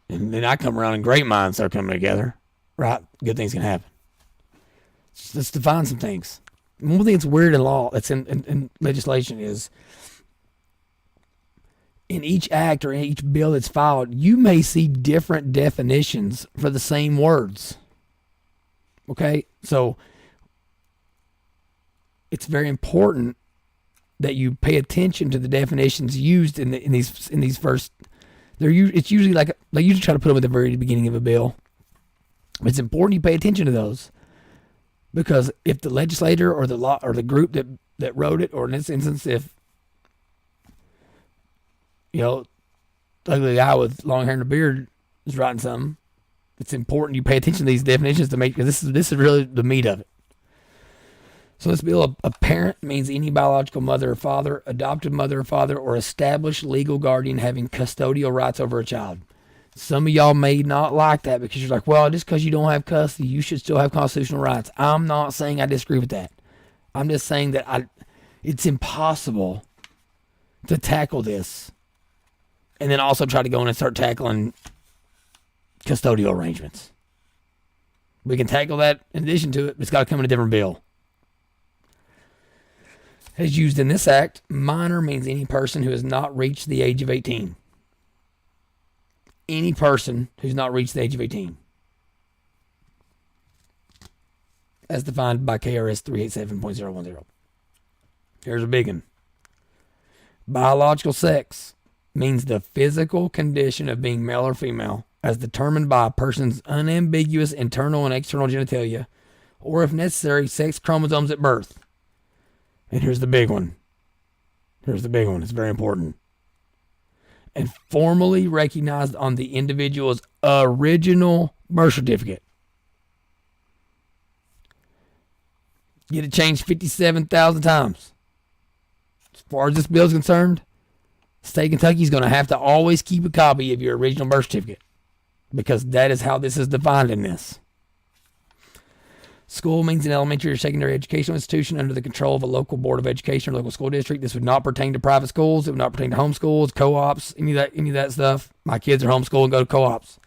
and then I come around and great minds start coming together, right? Good things can happen. Let's define some things. One thing that's weird in law, that's in legislation, is in each act or in each bill that's filed, you may see different definitions for the same words. Okay, so it's very important that you pay attention to the definitions used in these first. It's usually they usually try to put them at the very beginning of a bill. It's important you pay attention to those, because if the legislator or the law or the group that wrote it, or in this instance, if the ugly guy with long hair and a beard is writing something, it's important you pay attention to these definitions to make, because this is really the meat of it. So this bill, a parent means any biological mother or father, adopted mother or father, or established legal guardian having custodial rights over a child. Some of y'all may not like that, because you're like, well, just because you don't have custody, you should still have constitutional rights. I'm not saying I disagree with that. I'm just saying that it's impossible to tackle this and then also try to go in and start tackling custodial arrangements. We can tackle that in addition to it, but it's got to come in a different bill. As used in this act, minor means any person who has not reached the age of 18. Any person who's not reached the age of 18. As defined by KRS 387.010. Here's a big one. Biological sex means the physical condition of being male or female as determined by a person's unambiguous internal and external genitalia, or if necessary, sex chromosomes at birth. And here's the big one. It's very important. And formally recognized on the individual's original birth certificate. Get it changed 57,000 times. As far as this bill is concerned, the state of Kentucky is going to have to always keep a copy of your original birth certificate, because that is how this is defined in this. School means an elementary or secondary educational institution under the control of a local board of education or local school district. This would not pertain to private schools. It would not pertain to homeschools, co-ops, any of that stuff. My kids are homeschooled and go to co-ops.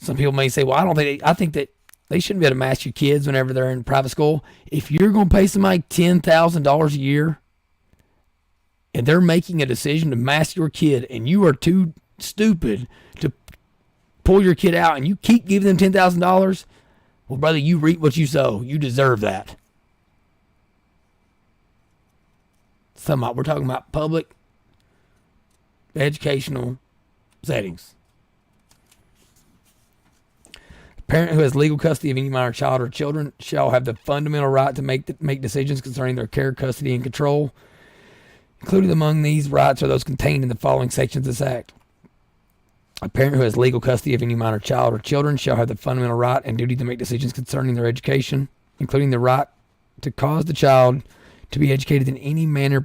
Some people may say, well, I think that they shouldn't be able to mask your kids whenever they're in private school. If you're going to pay somebody $10,000 a year and they're making a decision to mask your kid and you are too stupid to pull your kid out and you keep giving them $10,000, well, brother, you reap what you sow. You deserve that. We're talking about public educational settings. A parent who has legal custody of any minor child or children shall have the fundamental right to make decisions concerning their care, custody, and control. Included among these rights are those contained in the following sections of this Act. A parent who has legal custody of any minor child or children shall have the fundamental right and duty to make decisions concerning their education, including the right to cause the child to be educated in any manner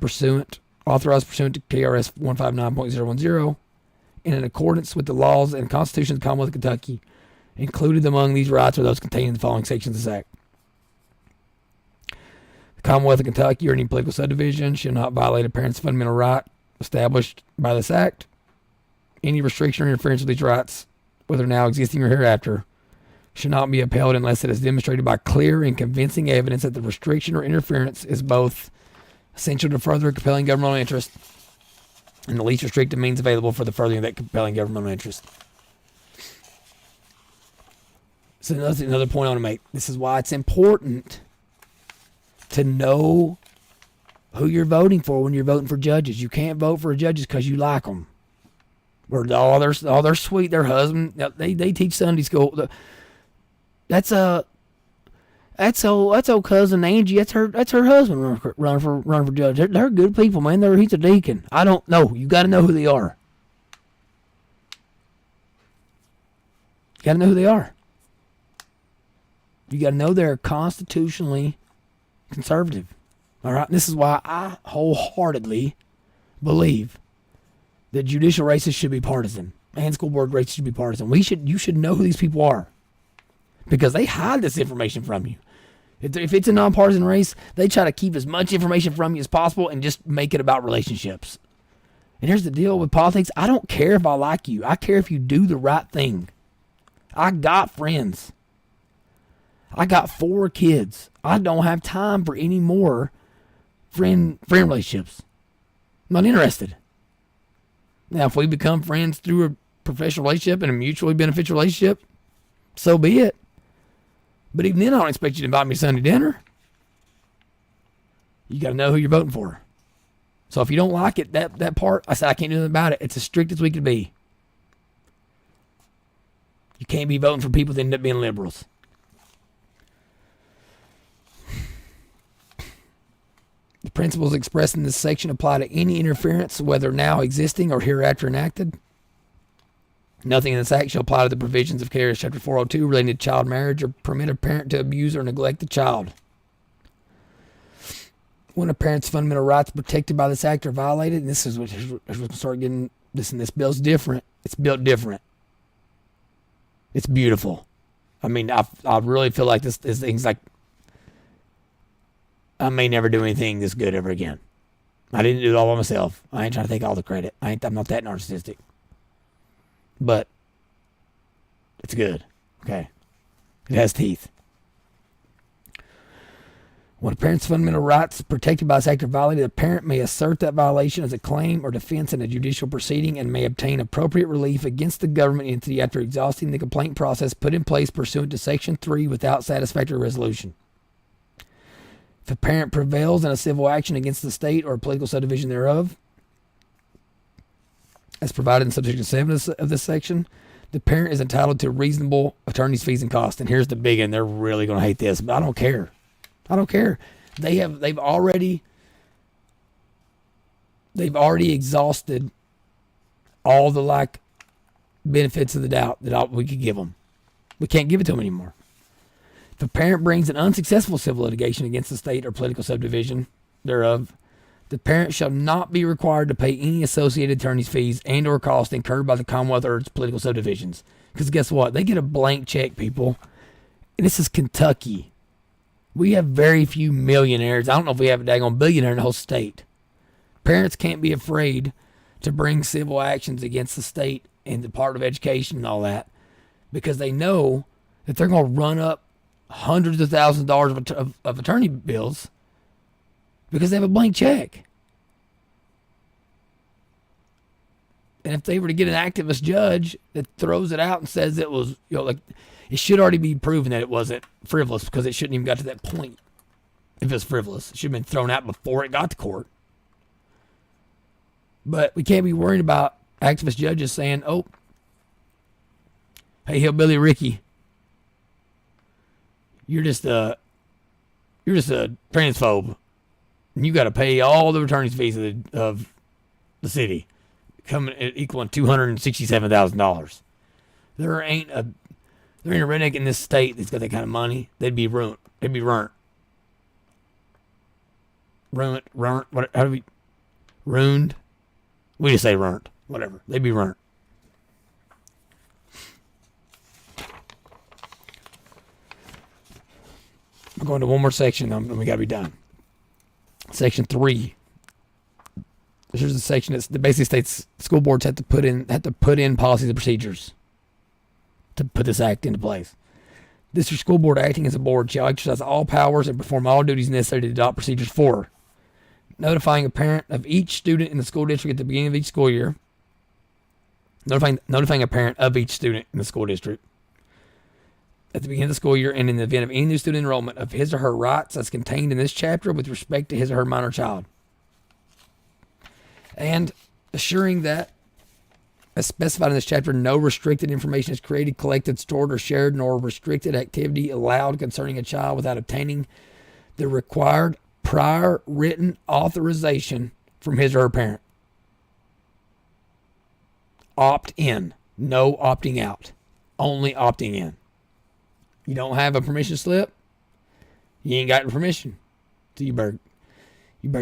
authorized pursuant to KRS 159.010, and in accordance with the laws and Constitution of the Commonwealth of Kentucky. Included among these rights are those contained in the following sections of this Act. The Commonwealth of Kentucky or any political subdivision shall not violate a parent's fundamental right established by this Act. Any restriction or interference with these rights, whether now existing or hereafter, should not be upheld unless it is demonstrated by clear and convincing evidence that the restriction or interference is both essential to further a compelling governmental interest and the least restrictive means available for the furthering of that compelling governmental interest. So another point I want to make. This is why it's important to know who you're voting for when you're voting for judges. You can't vote for judges because you like them. Or they're sweet. Their husband, they teach Sunday school. That's old cousin Angie. That's her husband running for judge. They're good people, man. He's a deacon. I don't know. You got to know who they are. You got to know who they are. You got to know they're constitutionally conservative. All right. This is why I wholeheartedly believe that judicial races should be partisan and school board races should be partisan. You should know who these people are, because they hide this information from you. If it's a nonpartisan race, they try to keep as much information from you as possible and just make it about relationships. And here's the deal with politics. I don't care if I like you. I care if you do the right thing. I got friends. I got 4 kids. I don't have time for any more friend relationships. I'm not interested. Now, if we become friends through a professional relationship and a mutually beneficial relationship, so be it. But even then, I don't expect you to invite me to Sunday dinner. You got to know who you're voting for. So if you don't like it, that part, I said I can't do anything about it. It's as strict as we can be. You can't be voting for people that end up being liberals. The principles expressed in this section apply to any interference, whether now existing or hereafter enacted. Nothing in this act shall apply to the provisions of KRS Chapter 402 relating to child marriage or permit a parent to abuse or neglect the child. When a parent's fundamental rights protected by this act are violated, and this is what we start getting this, and this bill's different. It's built different. It's beautiful. I mean, I really feel like this thing's like, I may never do anything this good ever again. I didn't do it all by myself. I ain't trying to take all the credit. I'm not that narcissistic. But it's good. Okay. It has teeth. When a parent's fundamental rights protected by this act are violated, the parent may assert that violation as a claim or defense in a judicial proceeding and may obtain appropriate relief against the government entity after exhausting the complaint process put in place pursuant to Section 3 without satisfactory resolution. If a parent prevails in a civil action against the state or political subdivision thereof, as provided in subsection 7 of this section, the parent is entitled to reasonable attorney's fees and costs. And here's the big one. They're really going to hate this, but I don't care. I don't care. They've already exhausted all the benefits of the doubt that we could give them. We can't give it to them anymore. If a parent brings an unsuccessful civil litigation against the state or political subdivision thereof, the parent shall not be required to pay any associated attorney's fees and or costs incurred by the Commonwealth or its political subdivisions. Because guess what? They get a blank check, people. And this is Kentucky. We have very few millionaires. I don't know if we have a daggone billionaire in the whole state. Parents can't be afraid to bring civil actions against the state and the Department of Education and all that, because they know that they're going to run up hundreds of thousands of dollars of attorney bills because they have a blank check. And if they were to get an activist judge that throws it out and says it was, it should already be proven that it wasn't frivolous, because it shouldn't even got to that point. If it's frivolous, it should have been thrown out before it got to court. But we can't be worried about activist judges saying, "Oh, hey, Hillbilly Ricky, you're just a transphobe, and you got to pay all the attorney's fees of the city, equaling $267,000." There ain't a redneck in this state that's got that kind of money. They'd be ruined. They'd be ruined. Ruined? We just say ruined. Whatever. They'd be ruined. We're going to one more section, and we got to be done. Section 3. This is the section that basically states school boards have to put in policies and procedures to put this act into place. District school board, acting as a board, shall exercise all powers and perform all duties necessary to adopt procedures for notifying a parent of each student in the school district at the beginning of each school year. Notifying a parent of each student in the school district at the beginning of the school year, and in the event of any new student enrollment, of his or her rights as contained in this chapter with respect to his or her minor child. And assuring that, as specified in this chapter, no restricted information is created, collected, stored, or shared, nor restricted activity allowed concerning a child without obtaining the required prior written authorization from his or her parent. Opt in. No opting out. Only opting in. You don't have a permission slip, you ain't got permission. So you better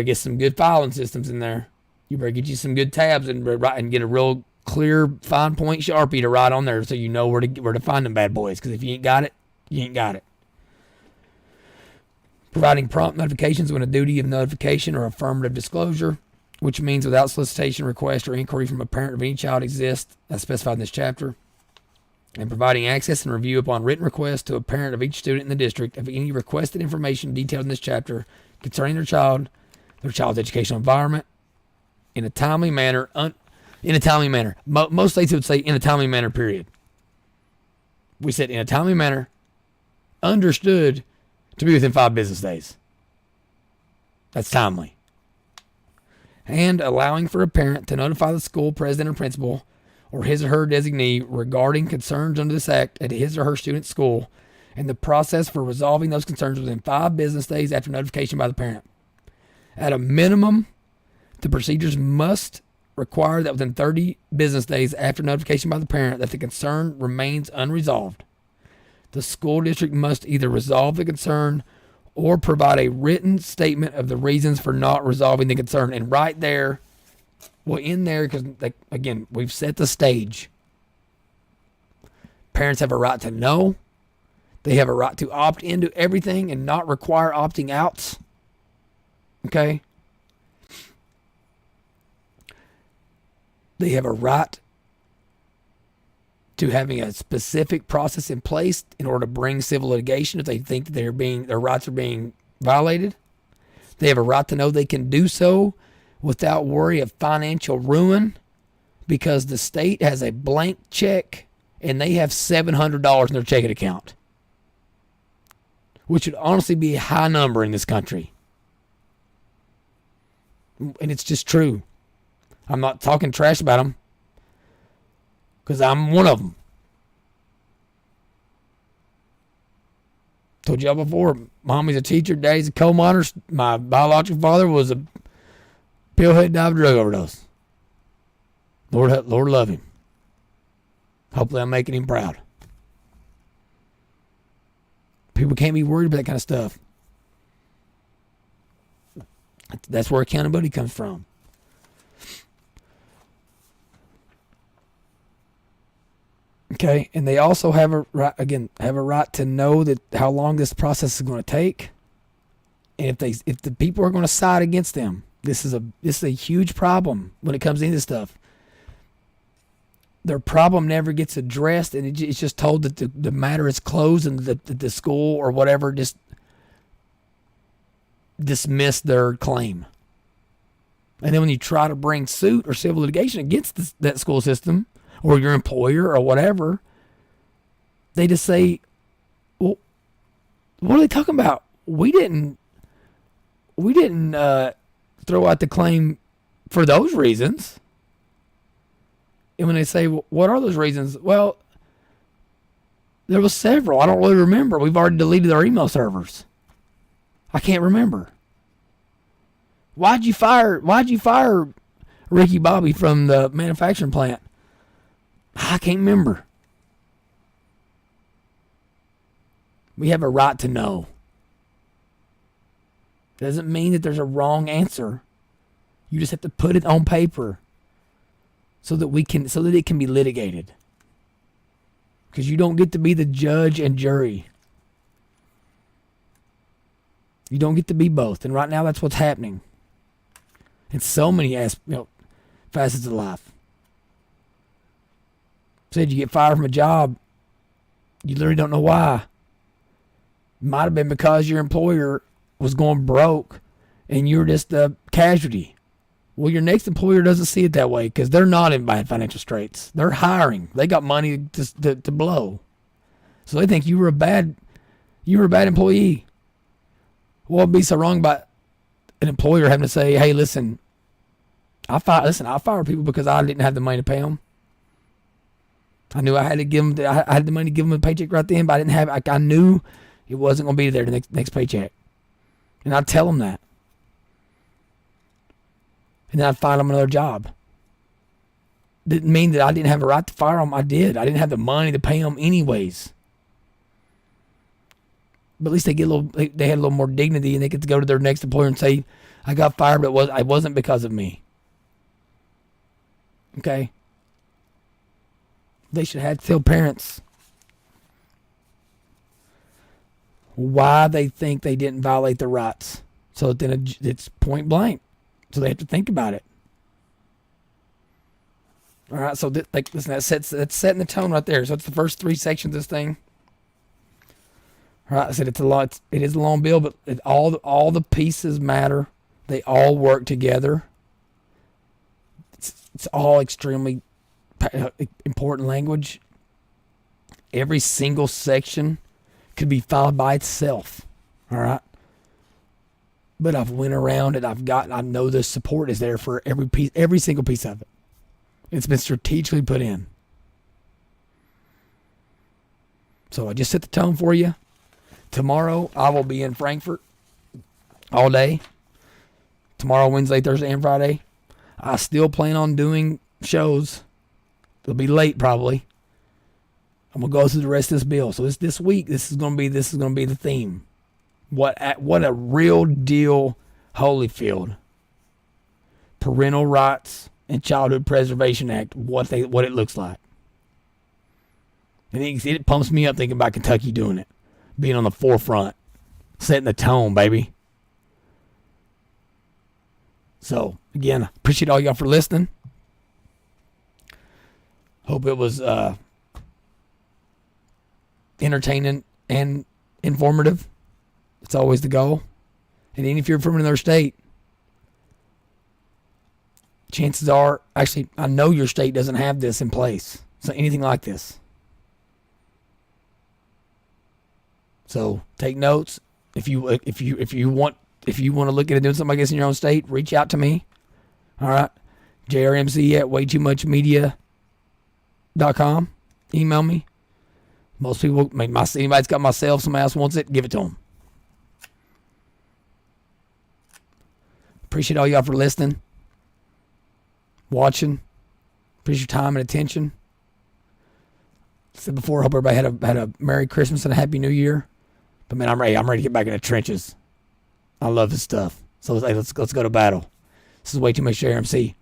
get some good filing systems in there. You better get you some good tabs and get a real clear fine point Sharpie to write on there so you know where to find them bad boys. Because if you ain't got it, you ain't got it. Providing prompt notifications when a duty of notification or affirmative disclosure, which means without solicitation, request, or inquiry from a parent of any child exists, as specified in this chapter. And providing access and review upon written request to a parent of each student in the district of any requested information detailed in this chapter concerning their child's educational environment in a timely manner. Most states would say in a timely manner, period. We said in a timely manner, understood to be within 5 business days. That's timely. And allowing for a parent to notify the school president or principal or his or her designee regarding concerns under this act at his or her student's school, and the process for resolving those concerns within 5 business days after notification by the parent. At a minimum, the procedures must require that within 30 business days after notification by the parent that the concern remains unresolved, the school district must either resolve the concern or provide a written statement of the reasons for not resolving the concern. And right there, well, in there, because, again, we've set the stage. Parents have a right to know. They have a right to opt into everything and not require opting outs. Okay? They have a right to having a specific process in place in order to bring civil litigation if they think that their rights are being violated. They have a right to know they can do so without worry of financial ruin because the state has a blank check and they have $700 in their checking account, which would honestly be a high number in this country. And it's just true. I'm not talking trash about them because I'm one of them. Told y'all before, mommy's a teacher, daddy's a coal miner. My biological father was a pillhead dive drug overdose. Lord love him. Hopefully I'm making him proud. People can't be worried about that kind of stuff. That's where accountability comes from. Okay, and they also have a right to know that how long this process is going to take, and if the people are going to side against them, this is a huge problem when it comes into this stuff. their problem never gets addressed, and it's just told that the matter is closed, and the school or whatever just dismiss their claim. And then when you try to bring suit or civil litigation against that school system or your employer or whatever, they just say, well, what are they talking about? We didn't throw out the claim for those reasons. And when they say, well, what are those reasons? Well, there was several. I don't really remember. We've already deleted our email servers. I can't remember. Why'd you fire Ricky Bobby from the manufacturing plant? I can't remember. We have a right to know. Doesn't mean that there's a wrong answer. You just have to put it on paper so that it can be litigated. Because you don't get to be the judge and jury. You don't get to be both. And right now that's what's happening. In so many facets of life. Said you get fired from a job, you literally don't know why. Might have been because your employer was going broke and you're just a casualty. Well, your next employer doesn't see it that way because they're not in bad financial straits. They're hiring. They got money to blow. So they think you were a bad employee. What would be so wrong about an employer having to say, hey, listen, I fire people because I didn't have the money to pay them. I knew I had to give them. I had the money to give them a paycheck right then, but I didn't have. I knew it wasn't going to be there the next paycheck, and I'd tell them that, and then I'd find them another job. Didn't mean that I didn't have a right to fire them. I did. I didn't have the money to pay them anyways. But at least they had a little more dignity, and they get to go to their next employer and say, "I got fired, but it wasn't because of me." Okay. They should have to tell parents why they think they didn't violate their rights. So then it's point blank. So they have to think about it. All right. So listen, that's setting the tone right there. So it's the first 3 sections of this thing. All right. I said it is a long bill, but all the pieces matter. They all work together. It's all extremely important language. Every single section could be filed by itself. All right. But I've went around and I know the support is there for every single piece of it. It's been strategically put in. So I just set the tone for you. Tomorrow I will be in Frankfurt all day. Tomorrow, Wednesday, Thursday, and Friday. I still plan on doing shows. It'll be late probably. I'm gonna go through the rest of this bill. So this week, this is gonna be the theme. What a real deal Holyfield Parental Rights and Childhood Preservation Act. What it looks like. And it pumps me up thinking about Kentucky doing it, being on the forefront, setting the tone, baby. So again, appreciate all y'all for listening. Hope it was entertaining and informative. It's always the goal. And even if you're from another state, chances are, actually, I know your state doesn't have this in place. So anything like this. So take notes. If you want to look at doing something like this in your own state, reach out to me. All right. jrmc@waytoomuchmedia.com. Email me. Most people, anybody's got my cell, somebody else wants it, give it to them. Appreciate all y'all for listening, watching. Appreciate your time and attention. I said before, I hope everybody had a Merry Christmas and a Happy New Year. But man, I'm ready to get back in the trenches. I love this stuff. So let's go to battle. This is Way Too Much JRMC.